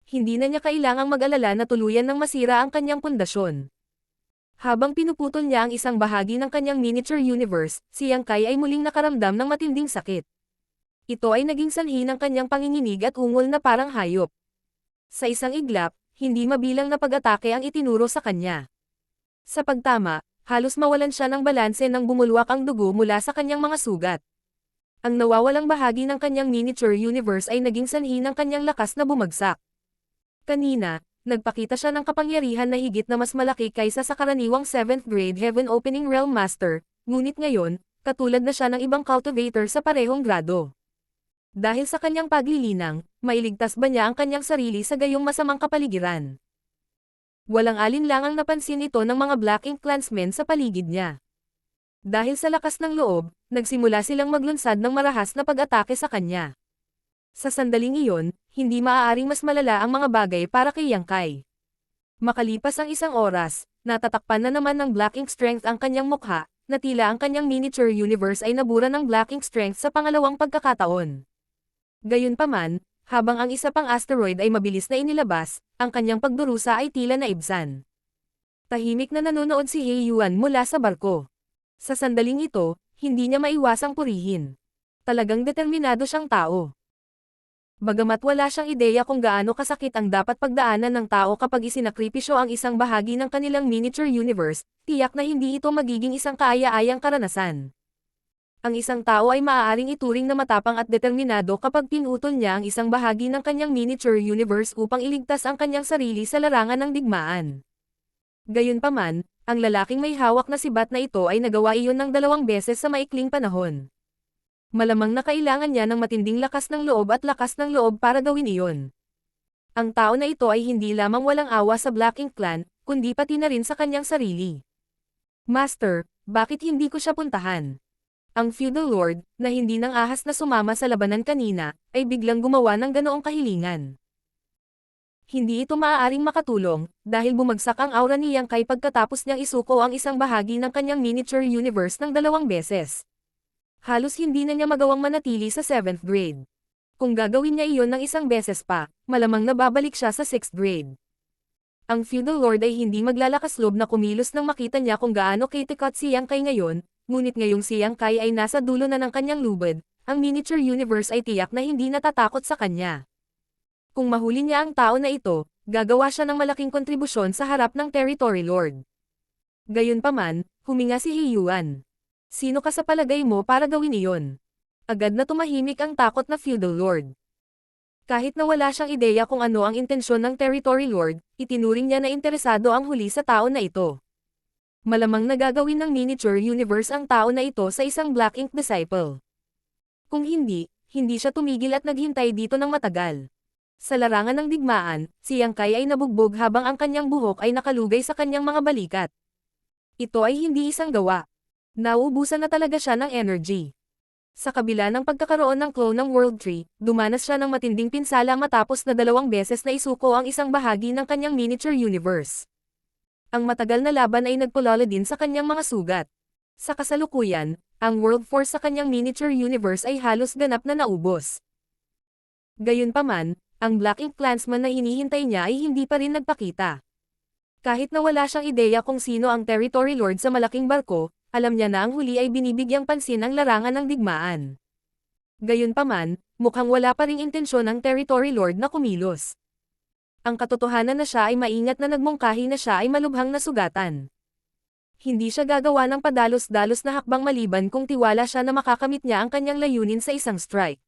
hindi na niya kailangang mag-alala na tuluyan ng masira ang kanyang pundasyon. Habang pinuputol niya ang isang bahagi ng kanyang miniature universe, si Yang Kai ay muling nakaramdam ng matinding sakit. Ito ay naging sanhi ng kanyang panginginig at ungol na parang hayop. Sa isang iglap, hindi mabilang na pag-atake ang itinuro sa kanya. Sa pagtama, halos mawalan siya ng balanse nang bumulwak ang dugo mula sa kanyang mga sugat. Ang nawawalang bahagi ng kanyang miniature universe ay naging sanhi ng kanyang lakas na bumagsak. Kanina, nagpakita siya ng kapangyarihan na higit na mas malaki kaysa sa karaniwang 7th grade Heaven Opening Realm Master, ngunit ngayon, katulad na siya ng ibang cultivator sa parehong grado. Dahil sa kanyang paglilinang, mailigtas ba niya ang kanyang sarili sa gayong masamang kapaligiran? Walang alinlangang napansin ito ng mga Black Ink clansmen sa paligid niya. Dahil sa lakas ng loob, nagsimula silang maglunsad ng marahas na pag-atake sa kanya. Sa sandaling iyon, hindi maaaring mas malala ang mga bagay para kay Yang Kai. Makalipas ang isang oras, natatakpan na naman ng Black Ink Strength ang kanyang mukha, na tila ang kanyang miniature universe ay nabura ng Black Ink Strength sa pangalawang pagkakataon. Gayunpaman, habang ang isa pang asteroid ay mabilis na inilabas, ang kanyang pagdurusa ay tila naibsan. Tahimik na nanonood si He Yuan mula sa barko. Sa sandaling ito, hindi niya maiwasang purihin. Talagang determinado siyang tao. Bagamat wala siyang ideya kung gaano kasakit ang dapat pagdaanan ng tao kapag isinakripisyo ang isang bahagi ng kanilang miniature universe, tiyak na hindi ito magiging isang kaaya-ayang karanasan. Ang isang tao ay maaaring ituring na matapang at determinado kapag pinutol niya ang isang bahagi ng kanyang miniature universe upang iligtas ang kanyang sarili sa larangan ng digmaan. Gayunpaman, ang lalaking may hawak na sibat na ito ay nagawa iyon ng 2 beses sa maikling panahon. Malamang na kailangan niya ng matinding lakas ng loob at lakas ng loob para gawin iyon. Ang tao na ito ay hindi lamang walang awa sa Black Ink Clan, kundi pati na rin sa kanyang sarili. Master, bakit hindi ko siya puntahan? Ang feudal lord, na hindi nang ahas na sumama sa labanan kanina, ay biglang gumawa ng ganoong kahilingan. Hindi ito maaaring makatulong, dahil bumagsak ang aura ni Yang Kai pagkatapos niyang isuko ang isang bahagi ng kanyang miniature universe ng 2 beses. Halos hindi na niya magawang manatili sa 7th grade. Kung gagawin niya iyon ng 1 beses pa, malamang nababalik siya sa 6th grade. Ang feudal lord ay hindi maglalakas loob na kumilos nang makita niya kung gaano kritikot si Yang Kai ngayon, ngunit ngayong si Yang Kai ay nasa dulo na ng kanyang lubid, ang miniature universe ay tiyak na hindi natatakot sa kanya. Kung mahuli niya ang tao na ito, gagawa siya ng malaking kontribusyon sa harap ng territory lord. Gayunpaman, huminga si He Yuan. Sino ka sa palagay mo para gawin iyon? Agad na tumahimik ang takot na feudal lord. Kahit na wala siyang ideya kung ano ang intensyon ng territory lord, itinuring niya na interesado ang huli sa tao na ito. Malamang nagagawin ng miniature universe ang tao na ito sa isang Black Ink disciple. Kung hindi, hindi siya tumigil at naghintay dito ng matagal. Sa larangan ng digmaan, si Yang Kai ay nabugbog habang ang kanyang buhok ay nakalugay sa kanyang mga balikat. Ito ay hindi isang gawa. Nauubusan na talaga siya ng energy. Sa kabila ng pagkakaroon ng clone ng World Tree, dumanas siya ng matinding pinsala matapos na 2 beses na isuko ang isang bahagi ng kanyang miniature universe. Ang matagal na laban ay nagpulala din sa kanyang mga sugat. Sa kasalukuyan, ang World Force sa kanyang miniature universe ay halos ganap na naubos. Gayunpaman, ang Black Ink clansman na hinihintay niya ay hindi pa rin nagpakita. Kahit na wala siyang ideya kung sino ang territory lord sa malaking barko, alam niya na ang huli ay binibigyang pansin ang larangan ng digmaan. Gayunpaman, mukhang wala pa ring intensyon ng territory lord na kumilos. Ang katotohanan na siya ay maingat na nagmungkahi na siya ay malubhang nasugatan. Hindi siya gagawa ng padalos-dalos na hakbang maliban kung tiwala siya na makakamit niya ang kanyang layunin sa isang strike.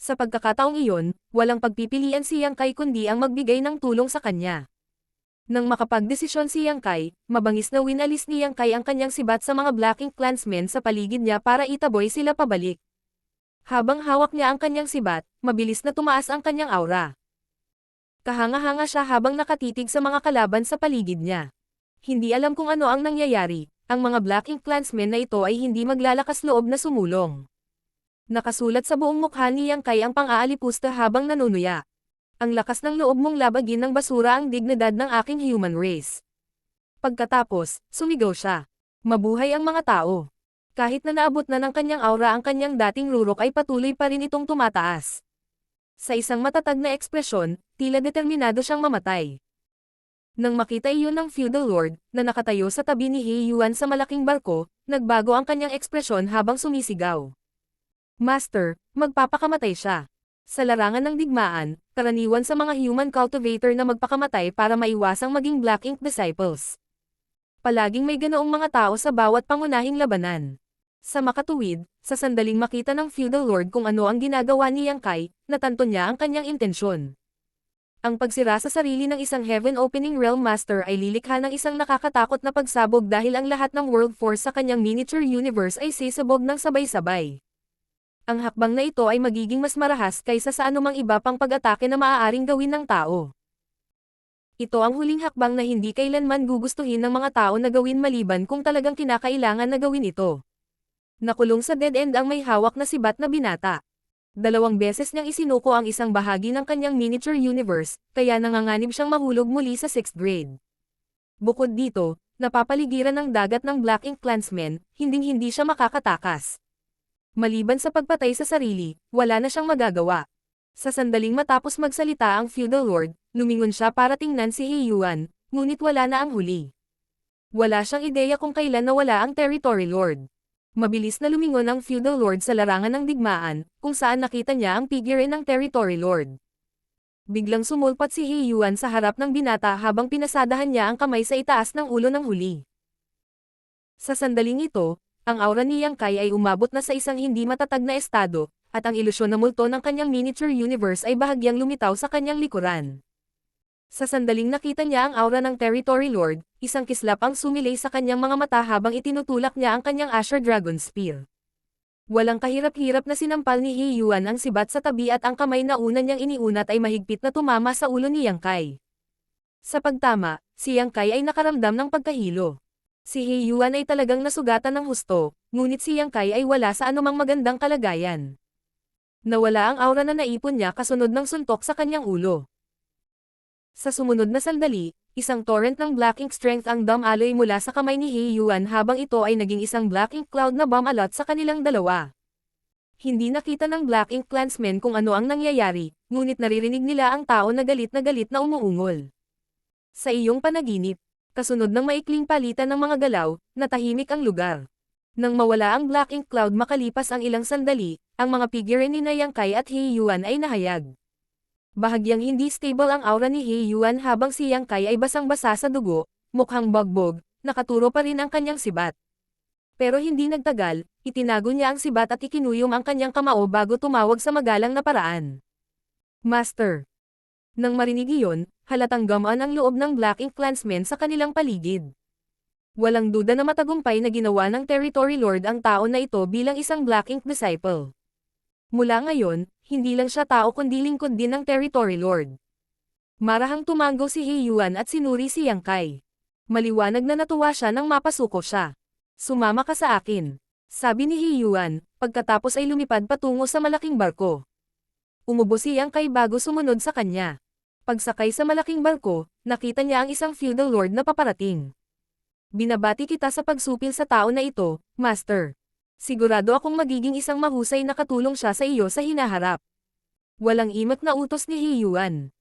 Sa pagkakataong iyon, walang pagpipilian si Yang Kai kundi ang magbigay ng tulong sa kanya. Nang makapagdesisyon si Yang Kai, mabangis na winalis ni Yang Kai ang kanyang sibat sa mga Black Ink clansmen sa paligid niya para itaboy sila pabalik. Habang hawak niya ang kanyang sibat, mabilis na tumaas ang kanyang aura. Kahanga-hanga siya habang nakatitig sa mga kalaban sa paligid niya. Hindi alam kung ano ang nangyayari, ang mga Black Ink clansmen na ito ay hindi maglalakas loob na sumulong. Nakasulat sa buong mukha ni Yang Kai ang pang-aalipusta habang nanunuya. Ang lakas ng loob mong labagin ng basura ang dignidad ng aking human race. Pagkatapos, sumigaw siya. Mabuhay ang mga tao. Kahit na naabot na ng kanyang aura ang kanyang dating rurok ay patuloy pa rin itong tumataas. Sa isang matatag na ekspresyon, tila determinado siyang mamatay. Nang makita iyon ng feudal lord, na nakatayo sa tabi ni He Yuan sa malaking barko, nagbago ang kanyang ekspresyon habang sumisigaw. Master, magpapakamatay siya. Sa larangan ng digmaan, karaniwan sa mga human cultivator na magpakamatay para maiwasang maging Black Ink disciples. Palaging may ganoong mga tao sa bawat pangunahing labanan. Sa makatuwid, sa sandaling makita ng feudal lord kung ano ang ginagawa ni Yang Kai, natanto niya ang kanyang intensyon. Ang pagsira sa sarili ng isang heaven-opening realm master ay lilikha ng isang nakakatakot na pagsabog dahil ang lahat ng world force sa kanyang miniature universe ay sisabog ng sabay-sabay. Ang hakbang na ito ay magiging mas marahas kaysa sa anumang iba pang pag-atake na maaaring gawin ng tao. Ito ang huling hakbang na hindi kailanman gugustuhin ng mga tao na gawin maliban kung talagang kinakailangan na gawin ito. Nakulong sa dead end ang may hawak na sibat na binata. 2 beses niyang isinuko ang isang bahagi ng kanyang miniature universe, kaya nanganganib siyang mahulog muli sa 6th grade. Bukod dito, napapaligiran ng dagat ng Black Ink Clansmen, hinding-hindi siya makakatakas. Maliban sa pagpatay sa sarili, wala na siyang magagawa. Sa sandaling matapos magsalita ang feudal lord, lumingon siya para tingnan si He Yuan, ngunit wala na ang huli. Wala siyang ideya kung kailan nawala ang territory lord. Mabilis na lumingon ang feudal lord sa larangan ng digmaan, kung saan nakita niya ang figure ng territory lord. Biglang sumulpat si He Yuan sa harap ng binata habang pinasadahan niya ang kamay sa itaas ng ulo ng huli. Sa sandaling ito, ang aura ni Yang Kai ay umabot na sa isang hindi matatag na estado, at ang ilusyon na multo ng kanyang miniature universe ay bahagyang lumitaw sa kanyang likuran. Sa sandaling nakita niya ang aura ng territory lord, isang kislap ang sumilay sa kanyang mga mata habang itinutulak niya ang kanyang Asher Dragon Spear. Walang kahirap-hirap na sinampal ni He Yuan ang sibat sa tabi at ang kamay na una niyang iniunat ay mahigpit na tumama sa ulo ni Yang Kai. Sa pagtama, si Yang Kai ay nakaramdam ng pagkahilo. Si He Yuan ay talagang nasugatan ng husto, ngunit si Yang Kai ay wala sa anumang magandang kalagayan. Nawala ang aura na naipon niya kasunod ng suntok sa kanyang ulo. Sa sumunod na sandali, isang torrent ng Black Ink strength ang dumaloy mula sa kamay ni He Yuan habang ito ay naging isang Black Ink cloud na bumalot sa kanilang dalawa. Hindi nakita ng Black Ink clansmen kung ano ang nangyayari, ngunit naririnig nila ang tao na galit na umuungol. Sa iyong panaginip, kasunod ng maikling palitan ng mga galaw, natahimik ang lugar. Nang mawala ang Black Ink cloud makalipas ang ilang sandali, ang mga figure ni Yang Kai at He Yuan ay nahayag. Bahagyang hindi stable ang aura ni He Yuan habang si Yang Kai ay basang-basa sa dugo, mukhang bagbog, nakaturo pa rin ang kanyang sibat. Pero hindi nagtagal, itinago niya ang sibat at ikinuyom ang kanyang kamao bago tumawag sa magalang na paraan. Master. Nang marinig iyon, halatang gamaan ang loob ng Black Ink clansmen sa kanilang paligid. Walang duda na matagumpay na ginawa ng territory lord ang tao na ito bilang isang Black Ink disciple. Mula ngayon, hindi lang siya tao kundi lingkod din ng territory lord. Marahang tumango si He Yuan at sinuri si Yang Kai. Maliwanag na natuwa siya nang mapasuko siya. Sumama ka sa akin, sabi ni He Yuan, pagkatapos ay lumipad patungo sa malaking barko. Umubo si Yang Kai bago sumunod sa kanya. Pagsakay sa malaking barko, nakita niya ang isang feudal lord na paparating. Binabati kita sa pagsupil sa tao na ito, Master. Sigurado akong magiging isang mahusay na katulong siya sa iyo sa hinaharap. Walang imak na utos ni He Yuan.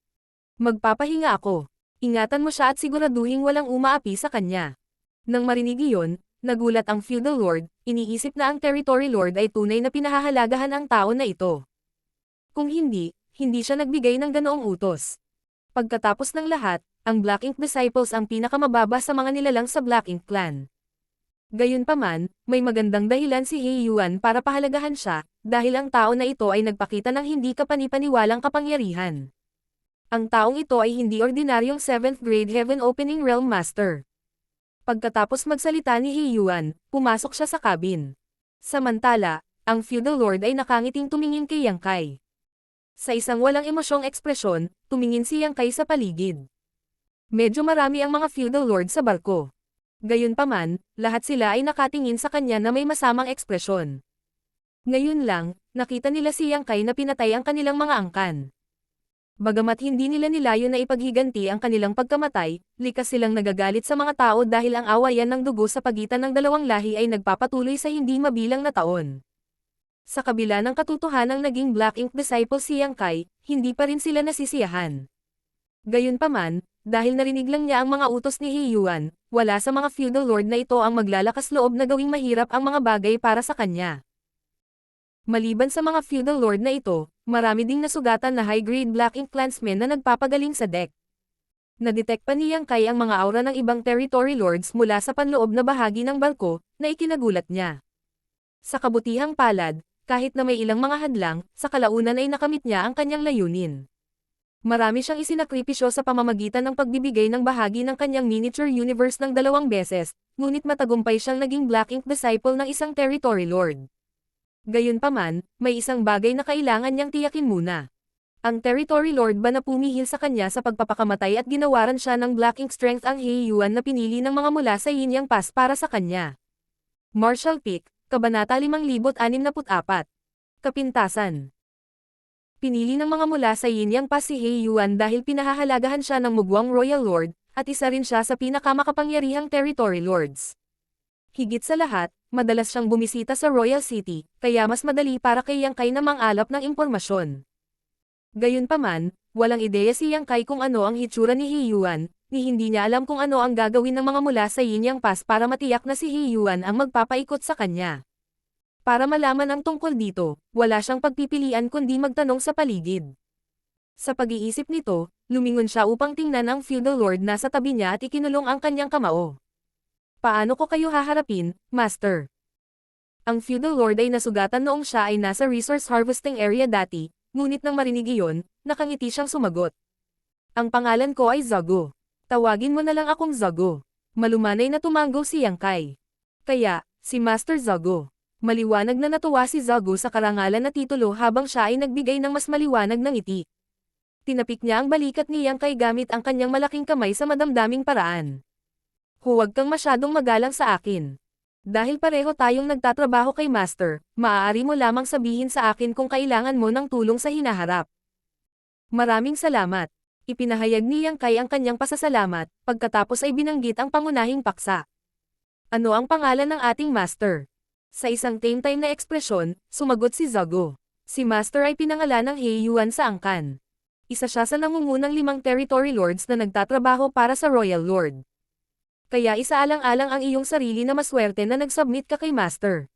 Magpapahinga ako. Ingatan mo siya at siguraduhing walang umaapi sa kanya. Nang marinig iyon, nagulat ang feudal lord, iniisip na ang territory lord ay tunay na pinahahalagahan ang tao na ito. Kung hindi, hindi siya nagbigay ng ganoong utos. Pagkatapos ng lahat, ang Black Ink disciples ang pinakamababa sa mga nilalang sa Black Ink clan. Gayunpaman, may magandang dahilan si He Yuan para pahalagahan siya, dahil ang tao na ito ay nagpakita ng hindi kapanipaniwalang kapangyarihan. Ang taong ito ay hindi ordinaryong 7th grade Heaven Opening Realm Master. Pagkatapos magsalita ni He Yuan, pumasok siya sa cabin. Samantala, ang feudal lord ay nakangiting tumingin kay Yang Kai. Sa isang walang emosyong ekspresyon, tumingin si Yang Kai sa paligid. Medyo marami ang mga feudal lord sa barko. Gayunpaman, lahat sila ay nakatingin sa kanya na may masamang ekspresyon. Ngayon lang, nakita nila si Yang Kai na pinatay ang kanilang mga angkan. Bagamat hindi nila nilayo na ipaghiganti ang kanilang pagkamatay, likas silang nagagalit sa mga tao dahil ang awayan ng dugo sa pagitan ng dalawang lahi ay nagpapatuloy sa hindi mabilang na taon. Sa kabila ng katotohanang naging Black Ink disciple si Yang Kai, hindi pa rin sila nasisiyahan. Gayunpaman, dahil narinig lang niya ang mga utos ni He Yuan, wala sa mga feudal lord na ito ang maglalakas loob na gawing mahirap ang mga bagay para sa kanya. Maliban sa mga feudal lord na ito, marami ding nasugatan na high-grade Black Ink clansmen na nagpapagaling sa deck. Nadetect pa ni Yang Kai ang mga aura ng ibang territory lords mula sa panloob na bahagi ng barko, na ikinagulat niya. Sa kabutihang palad, kahit na may ilang mga hadlang, sa kalaunan ay nakamit niya ang kanyang layunin. Marami siyang isinakripisyo sa pamamagitan ng pagbibigay ng bahagi ng kanyang miniature universe ng 2 beses, ngunit matagumpay siyang naging Black Ink disciple ng isang territory lord. Gayunpaman, may isang bagay na kailangan niyang tiyakin muna. Ang territory lord ba na pumihil sa kanya sa pagpapakamatay at ginawaran siya ng Black Ink strength ang He Yuan na pinili ng mga mula sa Yin Yang Pass para sa kanya. Martial Peak, Kabanata 5064. Kapintasan. Pinili ng mga mula sa Yin Yang Pass si He Yuan dahil pinahahalagahan siya ng mugwang Royal Lord, at isa rin siya sa pinakamakapangyarihang territory lords. Higit sa lahat, madalas siyang bumisita sa Royal City, kaya mas madali para kay Yang Kai na mangalap ng impormasyon. Gayunpaman, walang ideya si Yang Kai kung ano ang hitsura ni He Yuan, ni hindi niya alam kung ano ang gagawin ng mga mula sa Yin Yang Pass para matiyak na si He Yuan ang magpapaikot sa kanya. Para malaman ang tungkol dito, wala siyang pagpipilian kundi magtanong sa paligid. Sa pag-iisip nito, lumingon siya upang tingnan ang feudal lord na sa tabi niya at ikinulong ang kanyang kamao. Paano ko kayo haharapin, Master? Ang feudal lord ay nasugatan noong siya ay nasa resource harvesting area dati, ngunit nang marinig iyon, nakangiti siyang sumagot. Ang pangalan ko ay Zago. Tawagin mo na lang akong Zago. Malumanay na tumanggo si Yang Kai. Kaya, si Master Zago. Maliwanag na natuwa si Zago sa karangalan na titulo habang siya ay nagbigay ng mas maliwanag na ngiti. Tinapik niya ang balikat ni Yang Kai gamit ang kanyang malaking kamay sa madamdaming paraan. Huwag kang masyadong magalang sa akin. Dahil pareho tayong nagtatrabaho kay Master, maaari mo lamang sabihin sa akin kung kailangan mo ng tulong sa hinaharap. Maraming salamat. Ipinahayag ni Yang Kai ang kanyang pasasalamat, pagkatapos ay binanggit ang pangunahing paksa. Ano ang pangalan ng ating Master? Sa isang tame-time na ekspresyon, sumagot si Zago. Si Master ay pinangalan ng He Yuan sa angkan. Isa siya sa nangungunang 5 territory lords na nagtatrabaho para sa Royal Lord. Kaya isaalang-alang ang iyong sarili na maswerte na nag-submit ka kay Master.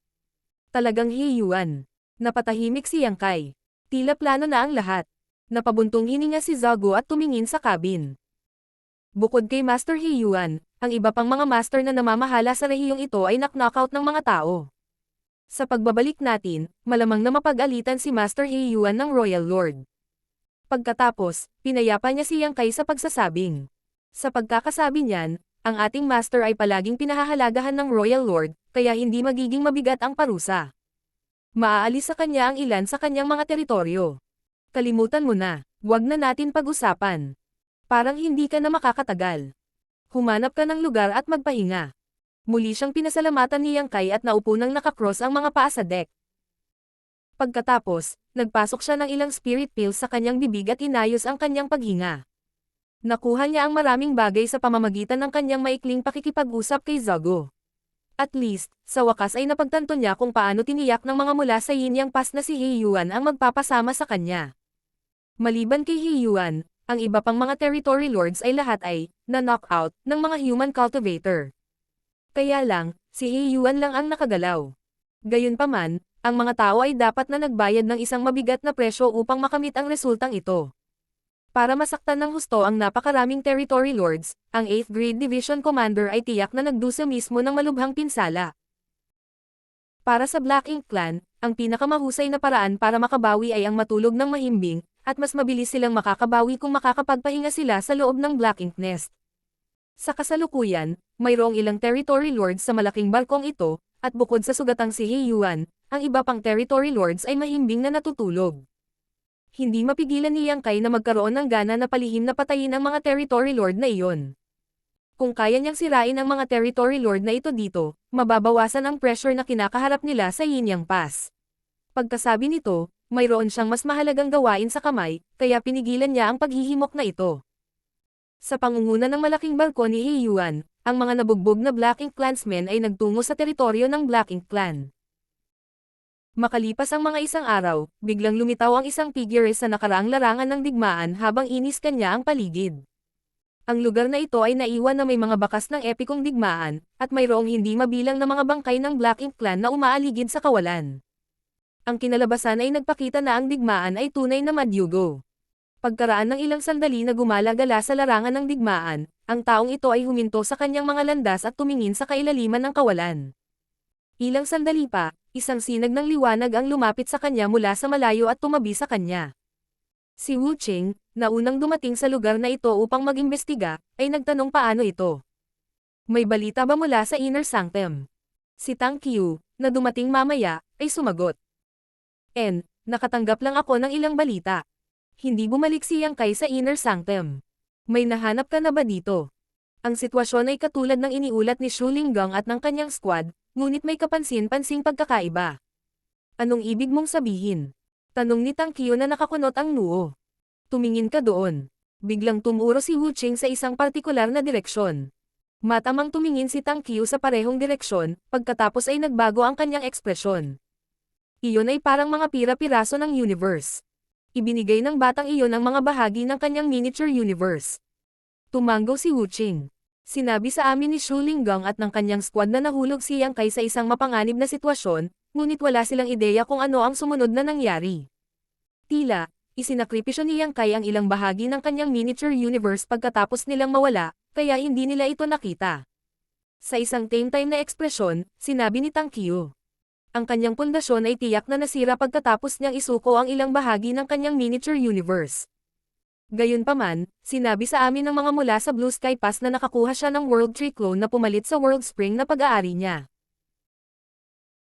Talagang He Yuan. Napatahimik si Yang Kai. Tila plano na ang lahat. Napabuntong hininga si Zago at tumingin sa cabin. Bukod kay Master He Yuan, ang iba pang mga master na namamahala sa rehiyong ito ay knock-knockout ng mga tao. Sa pagbabalik natin, malamang na mapag-alitan si Master He Yuan ng Royal Lord. Pagkatapos, pinayapa niya si Yang Kai sa pagsasabing. Sa pagkakasabi niyan, ang ating master ay palaging pinahahalagahan ng Royal Lord, kaya hindi magiging mabigat ang parusa. Maaalis sa kanya ang ilan sa kanyang mga teritoryo. Kalimutan mo na, wag na natin pag-usapan. Parang hindi ka na makakatagal. Humanap ka ng lugar at magpahinga. Muli siyang pinasalamatan ni Yang Kai at naupo nang nakakross ang mga paa sa deck. Pagkatapos, nagpasok siya ng ilang spirit pills sa kanyang bibig at inayos ang kanyang paghinga. Nakuha niya ang maraming bagay sa pamamagitan ng kanyang maikling pakikipag-usap kay Zago. At least, sa wakas ay napagtanto niya kung paano tiniyak ng mga mula sa Yin Yang Pass na si He Yuan ang magpapasama sa kanya. Maliban kay He Yuan, ang iba pang mga territory lords ay lahat ay na-knockout ng mga human cultivator. Kaya lang, si He Yuan lang ang nakagalaw. Gayunpaman, ang mga tao ay dapat na nagbayad ng isang mabigat na presyo upang makamit ang resultang ito. Para masaktan ng husto ang napakaraming territory lords, ang 8th Grade Division Commander ay tiyak na nagdusa mismo ng malubhang pinsala. Para sa Black Ink Clan, ang pinakamahusay na paraan para makabawi ay ang matulog ng mahimbing, at mas mabilis silang makakabawi kung makakapagpahinga sila sa loob ng Black Ink Nest. Sa kasalukuyan, mayroong ilang territory lords sa malaking barkong ito, at bukod sa sugatang si He Yuan, ang iba pang territory lords ay mahimbing na natutulog. Hindi mapigilan ni Yang Kai na magkaroon ng gana na palihim na patayin ang mga territory lord na iyon. Kung kaya niyang sirain ang mga territory lord na ito dito, mababawasan ang pressure na kinakaharap nila sa Yin Yang Pass. Pagkasabi nito, mayroon siyang mas mahalagang gawain sa kamay, kaya pinigilan niya ang paghihimok na ito. Sa pangunguna ng malaking barko ni He Yuan, ang mga nabugbog na Black Ink clansmen ay nagtungo sa teritoryo ng Black Ink Clan. Makalipas ang mga isang araw, biglang lumitaw ang isang figure sa nakaraang larangan ng digmaan habang inis kanya ang paligid. Ang lugar na ito ay naiwan na may mga bakas ng epikong digmaan, at mayroong hindi mabilang na mga bangkay ng Black Ink Clan na umaaligid sa kawalan. Ang kinalabasan ay nagpakita na ang digmaan ay tunay na madyugo. Pagkaraan ng ilang sandali na gumala-gala sa larangan ng digmaan, ang taong ito ay huminto sa kanyang mga landas at tumingin sa kailaliman ng kawalan. Ilang sandali pa, isang sinag ng liwanag ang lumapit sa kanya mula sa malayo at tumabi sa kanya. Si Wu Qing, na unang dumating sa lugar na ito upang mag-imbestiga, ay nagtanong paano ito. May balita ba mula sa Inner Sanctum? Si Tang Qiu, na dumating mamaya, ay sumagot. Nakatanggap lang ako ng ilang balita. Hindi bumalik si Yang Kai sa Inner Sanctum. May nahanap ka na ba dito? Ang sitwasyon ay katulad ng iniulat ni Shu Linggang at ng kanyang squad, ngunit may kapansin-pansing pagkakaiba. Anong ibig mong sabihin? Tanong ni Tang Qiu na nakakunot ang noo. Tumingin ka doon. Biglang tumuro si Wu Qing sa isang partikular na direksyon. Matamang tumingin si Tang Qiu sa parehong direksyon, pagkatapos ay nagbago ang kanyang ekspresyon. Iyon ay parang mga pira-piraso ng universe. Ibinigay ng batang iyon ang mga bahagi ng kanyang miniature universe. Tumanggo si Wu Qing. Sinabi sa amin ni Shu Linggang at ng kanyang squad na nahulog si Yang Kai sa isang mapanganib na sitwasyon, ngunit wala silang ideya kung ano ang sumunod na nangyari. Tila, isinakripisyo ni Yang Kai ang ilang bahagi ng kanyang miniature universe pagkatapos nilang mawala, kaya hindi nila ito nakita. Sa isang tame-time na ekspresyon, sinabi ni Tang Qiu. Ang kanyang pundasyon ay tiyak na nasira pagkatapos niyang isuko ang ilang bahagi ng kanyang miniature universe. Gayunpaman, sinabi sa amin ng mga mula sa Blue Sky Pass na nakakuha siya ng World Tree clone na pumalit sa World Spring na pag-aari niya.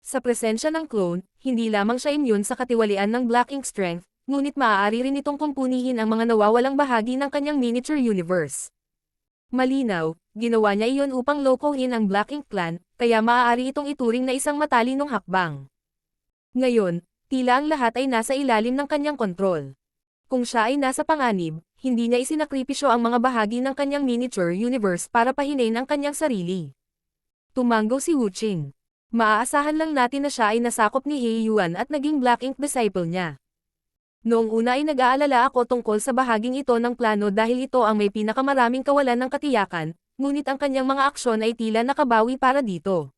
Sa presensya ng clone, hindi lamang siya immune sa katiwalian ng Black Ink Strength, ngunit maaari rin itong kumpunihin ang mga nawawalang bahagi ng kanyang miniature universe. Malinaw, ginawa niya iyon upang lokohin ang Black Ink Clan, kaya maaari itong ituring na isang matalinong hakbang. Ngayon, tila ang lahat ay nasa ilalim ng kanyang kontrol. Kung siya ay nasa panganib, hindi niya isinakripisyo ang mga bahagi ng kanyang miniature universe para pahinain ang kanyang sarili. Tumanggo si Wu Qing. Maaasahan lang natin na siya ay nasakop ni He Yuan at naging Black Ink disciple niya. Noong una ay nag-aalala ako tungkol sa bahaging ito ng plano dahil ito ang may pinakamaraming kawalan ng katiyakan, ngunit ang kanyang mga aksyon ay tila nakabawi para dito.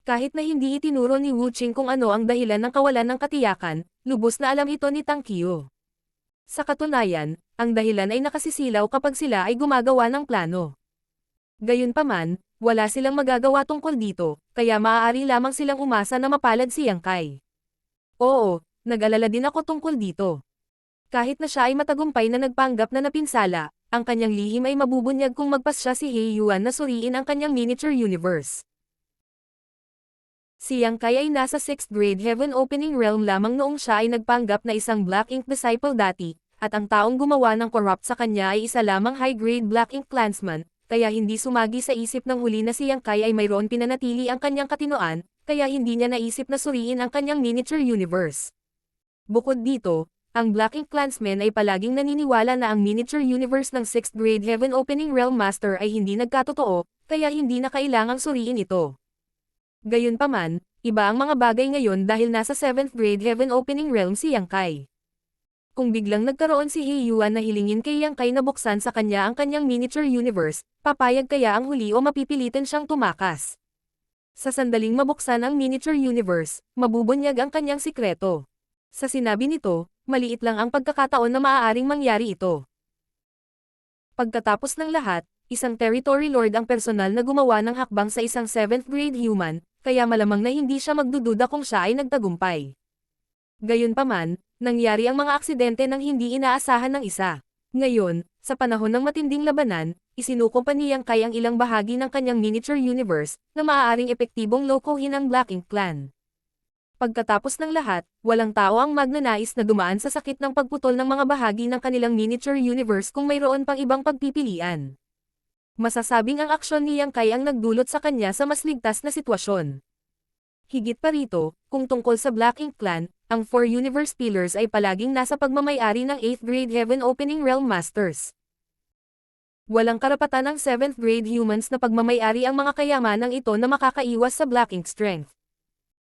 Kahit na hindi itinuro ni Wu Qing kung ano ang dahilan ng kawalan ng katiyakan, lubos na alam ito ni Tang Qiu. Sa katunayan, ang dahilan ay nakasisilaw kapag sila ay gumagawa ng plano. Gayunpaman, wala silang magagawa tungkol dito, kaya maaari lamang silang umasa na mapalad si Yang Kai. Oo, nag-alala din ako tungkol dito. Kahit na siya ay matagumpay na nagpanggap na napinsala, ang kanyang lihim ay mabubunyag kung magpasya si He Yuan na suriin ang kanyang miniature universe. Si Yang Kai ay nasa 6th grade Heaven Opening Realm lamang noong siya ay nagpanggap na isang Black Ink disciple dati, at ang taong gumawa ng corrupt sa kanya ay isa lamang high-grade Black Ink clansman, kaya hindi sumagi sa isip ng huli na si Yang Kai ay mayroon pinanatili ang kanyang katinoan, kaya hindi niya naisip na suriin ang kanyang miniature universe. Bukod dito, ang Black Ink clansmen ay palaging naniniwala na ang miniature universe ng 6th grade Heaven Opening Realm Master ay hindi nagkatotoo, kaya hindi na kailangang suriin ito. Gayunpaman, iba ang mga bagay ngayon dahil nasa 7th grade Heaven Opening Realm si Yang Kai. Kung biglang nagkaroon si He Yuan na hilingin kay Yang Kai na buksan sa kanya ang kanyang miniature universe, papayag kaya ang huli o mapipilitin siyang tumakas? Sa sandaling mabuksan ang miniature universe, mabubunyag ang kanyang sikreto. Sa sinabi nito, maliit lang ang pagkakataon na maaaring mangyari ito. Pagkatapos ng lahat, isang territory lord ang personal na gumawa ng hakbang sa isang 7th grade human, kaya malamang na hindi siya magdududa kung siya ay nagtagumpay. Gayunpaman, nangyari ang mga aksidente nang hindi inaasahan ng isa. Ngayon, sa panahon ng matinding labanan, isinuko pa ni Yang Kai ang ilang bahagi ng kanyang miniature universe, na maaaring epektibong lokohin ang Black Ink Clan. Pagkatapos ng lahat, walang tao ang magnanais na dumaan sa sakit ng pagputol ng mga bahagi ng kanilang miniature universe kung mayroon pang ibang pagpipilian. Masasabing ang aksyon ni Yang Kai ang nagdulot sa kanya sa mas ligtas na sitwasyon. Higit pa rito, kung tungkol sa Black Ink Clan, ang 4 Universe Pillars ay palaging nasa pagmamay-ari ng 8th grade Heaven Opening Realm Masters. Walang karapatan ng 7th grade humans na pagmamay-ari ang mga kayamanang ito na makakaiwas sa Black Ink Strength.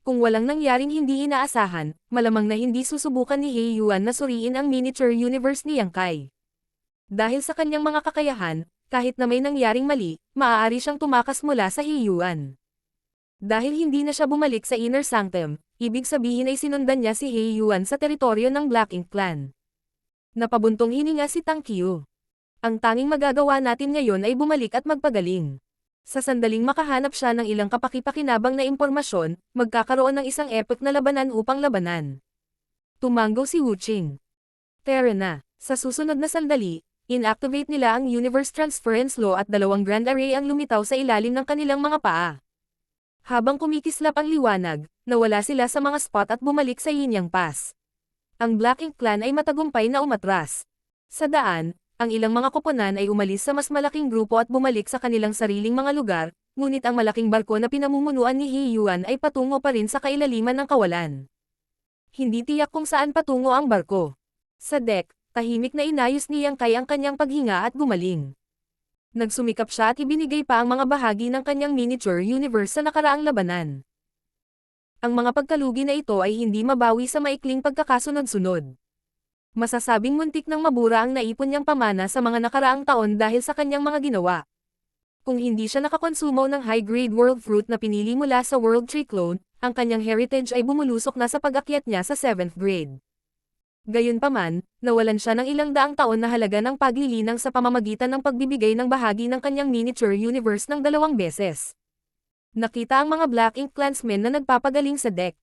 Kung walang nangyaring hindi inaasahan, malamang na hindi susubukan ni He Yuan na suriin ang miniature universe ni Yang Kai. Dahil sa kanyang mga kakayahan, kahit na may nangyaring mali, maaari siyang tumakas mula sa He Yuan. Dahil hindi na siya bumalik sa Inner Sanctum, ibig sabihin ay sinundan niya si He Yuan sa teritoryo ng Black Ink Clan. Napabuntong hininga si Tang Qiu. Ang tanging magagawa natin ngayon ay bumalik at magpagaling. Sa sandaling makahanap siya ng ilang kapakipakinabang na impormasyon, magkakaroon ng isang epic na labanan upang labanan. Tumanggo si Wu Qing. Tara na, sa susunod na sandali, inactivate nila ang Universe Transference Law at dalawang Grand Array ang lumitaw sa ilalim ng kanilang mga paa. Habang kumikislap ang liwanag, nawala sila sa mga spot at bumalik sa Yin Yang Pass. Ang Black Ink Clan ay matagumpay na umatras. Sa daan, ang ilang mga koponan ay umalis sa mas malaking grupo at bumalik sa kanilang sariling mga lugar, ngunit ang malaking barko na pinamumunuan ni He Yuan ay patungo pa rin sa kailaliman ng kawalan. Hindi tiyak kung saan patungo ang barko. Sa deck, tahimik na inayos ni Yang Kai ang kanyang paghinga at gumaling. Nagsumikap siya at ibinigay pa ang mga bahagi ng kanyang miniature universe sa nakaraang labanan. Ang mga pagkalugi na ito ay hindi mabawi sa maikling pagkakasunod-sunod. Masasabing muntik ng mabura ang naipon niyang pamana sa mga nakaraang taon dahil sa kanyang mga ginawa. Kung hindi siya nakakonsumo ng high-grade world fruit na pinili mula sa World Tree Clone, ang kanyang heritage ay bumulusok na sa pag-akyat niya sa 7th grade. Gayunpaman, nawalan siya ng ilang daang taon na halaga ng paglilinang sa pamamagitan ng pagbibigay ng bahagi ng kanyang miniature universe ng 2 beses. Nakita ang mga Black Ink Clansmen na nagpapagaling sa deck.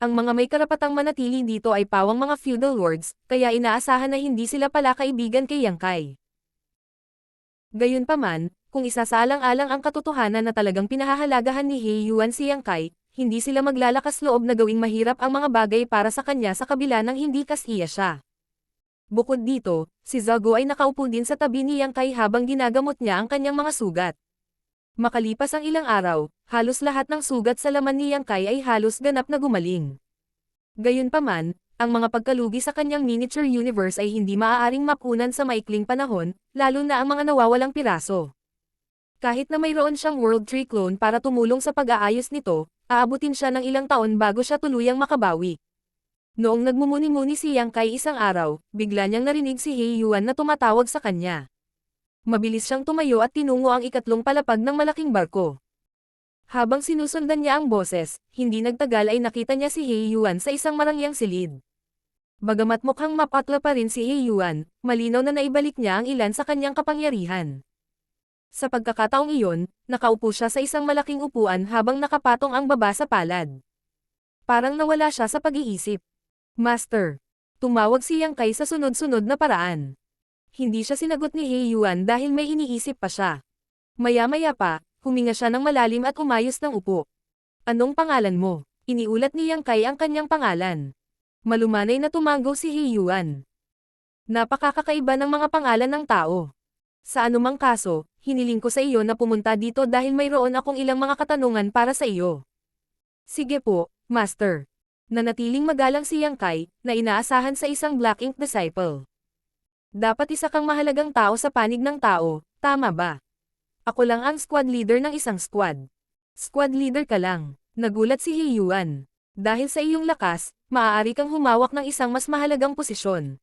Ang mga may karapatang manatili dito ay pawang mga feudal lords, kaya inaasahan na hindi sila pala kaibigan kay Yang Kai. Gayunpaman, kung isasaalang-alang ang katotohanan na talagang pinahahalagahan ni He Yuan si Yang Kai, hindi sila maglalakas loob na gawing mahirap ang mga bagay para sa kanya sa kabila ng hindi kasiya siya. Bukod dito, si Zago ay nakaupo din sa tabi ni Yang Kai habang ginagamot niya ang kanyang mga sugat. Makalipas ang ilang araw, halos lahat ng sugat sa laman ni Yang Kai ay halos ganap na gumaling. Gayunpaman, ang mga pagkalugi sa kanyang miniature universe ay hindi maaaring mapunan sa maikling panahon, lalo na ang mga nawawalang piraso. Kahit na mayroon siyang World Tree Clone para tumulong sa pag-aayos nito, aabutin siya ng ilang taon bago siya tuluyang makabawi. Noong nagmumuni-muni si Yang Kai isang araw, bigla niyang narinig si He Yuan na tumatawag sa kanya. Mabilis siyang tumayo at tinungo ang ikatlong palapag ng malaking barko. Habang sinusundan niya ang boses, hindi nagtagal ay nakita niya si He Yuan sa isang marangyang silid. Bagamat mukhang mapatla pa rin si He Yuan, malinaw na naibalik niya ang ilan sa kanyang kapangyarihan. Sa pagkakataong iyon, nakaupo siya sa isang malaking upuan habang nakapatong ang baba sa palad. Parang nawala siya sa pag-iisip. Master. Tumawag si Yang Kai sa sunod-sunod na paraan. Hindi siya sinagot ni He Yuan dahil may iniisip pa siya. Maya-maya pa, huminga siya ng malalim at umayos ng upo. Anong pangalan mo? Iniulat ni Yang Kai ang kanyang pangalan. Malumanay na tumanggo si He Yuan. Napakakakaiba ng mga pangalan ng tao. Sa anumang kaso, hiniling ko sa iyo na pumunta dito dahil mayroon akong ilang mga katanungan para sa iyo. Sige po, Master. Nanatiling magalang si Yang Kai, na inaasahan sa isang Black Ink disciple. Dapat isa kang mahalagang tao sa panig ng tao, tama ba? Ako lang ang squad leader ng isang squad. Squad leader ka lang, nagulat si He Yuan. Dahil sa iyong lakas, maaari kang humawak ng isang mas mahalagang posisyon.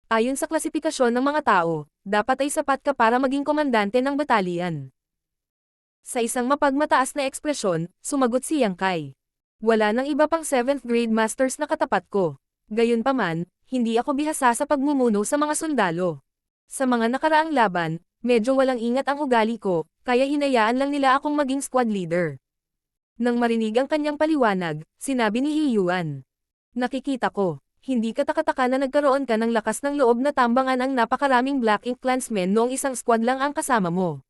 Ayon sa klasifikasyon ng mga tao, dapat ay sapat ka para maging komandante ng batalyan. Sa isang mapagmataas na ekspresyon, sumagot si Yang Kai. Wala nang iba pang 7th grade masters na katapat ko. Gayunpaman, hindi ako bihasa sa pagmumuno sa mga sundalo. Sa mga nakaraang laban, medyo walang ingat ang ugali ko, kaya hinayaan lang nila akong maging squad leader. Nang marinig ang kanyang paliwanag, sinabi ni He Yuan. Nakikita ko, hindi katakataka na nagkaroon ka ng lakas ng loob na tambangan ang napakaraming Black Ink Clansmen noong isang squad lang ang kasama mo.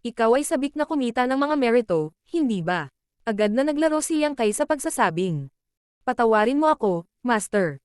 Ikaw ay sabik na kumita ng mga merito, hindi ba? Agad na naglaro si Yang Kai sa pagsasabing. Patawarin mo ako, Master.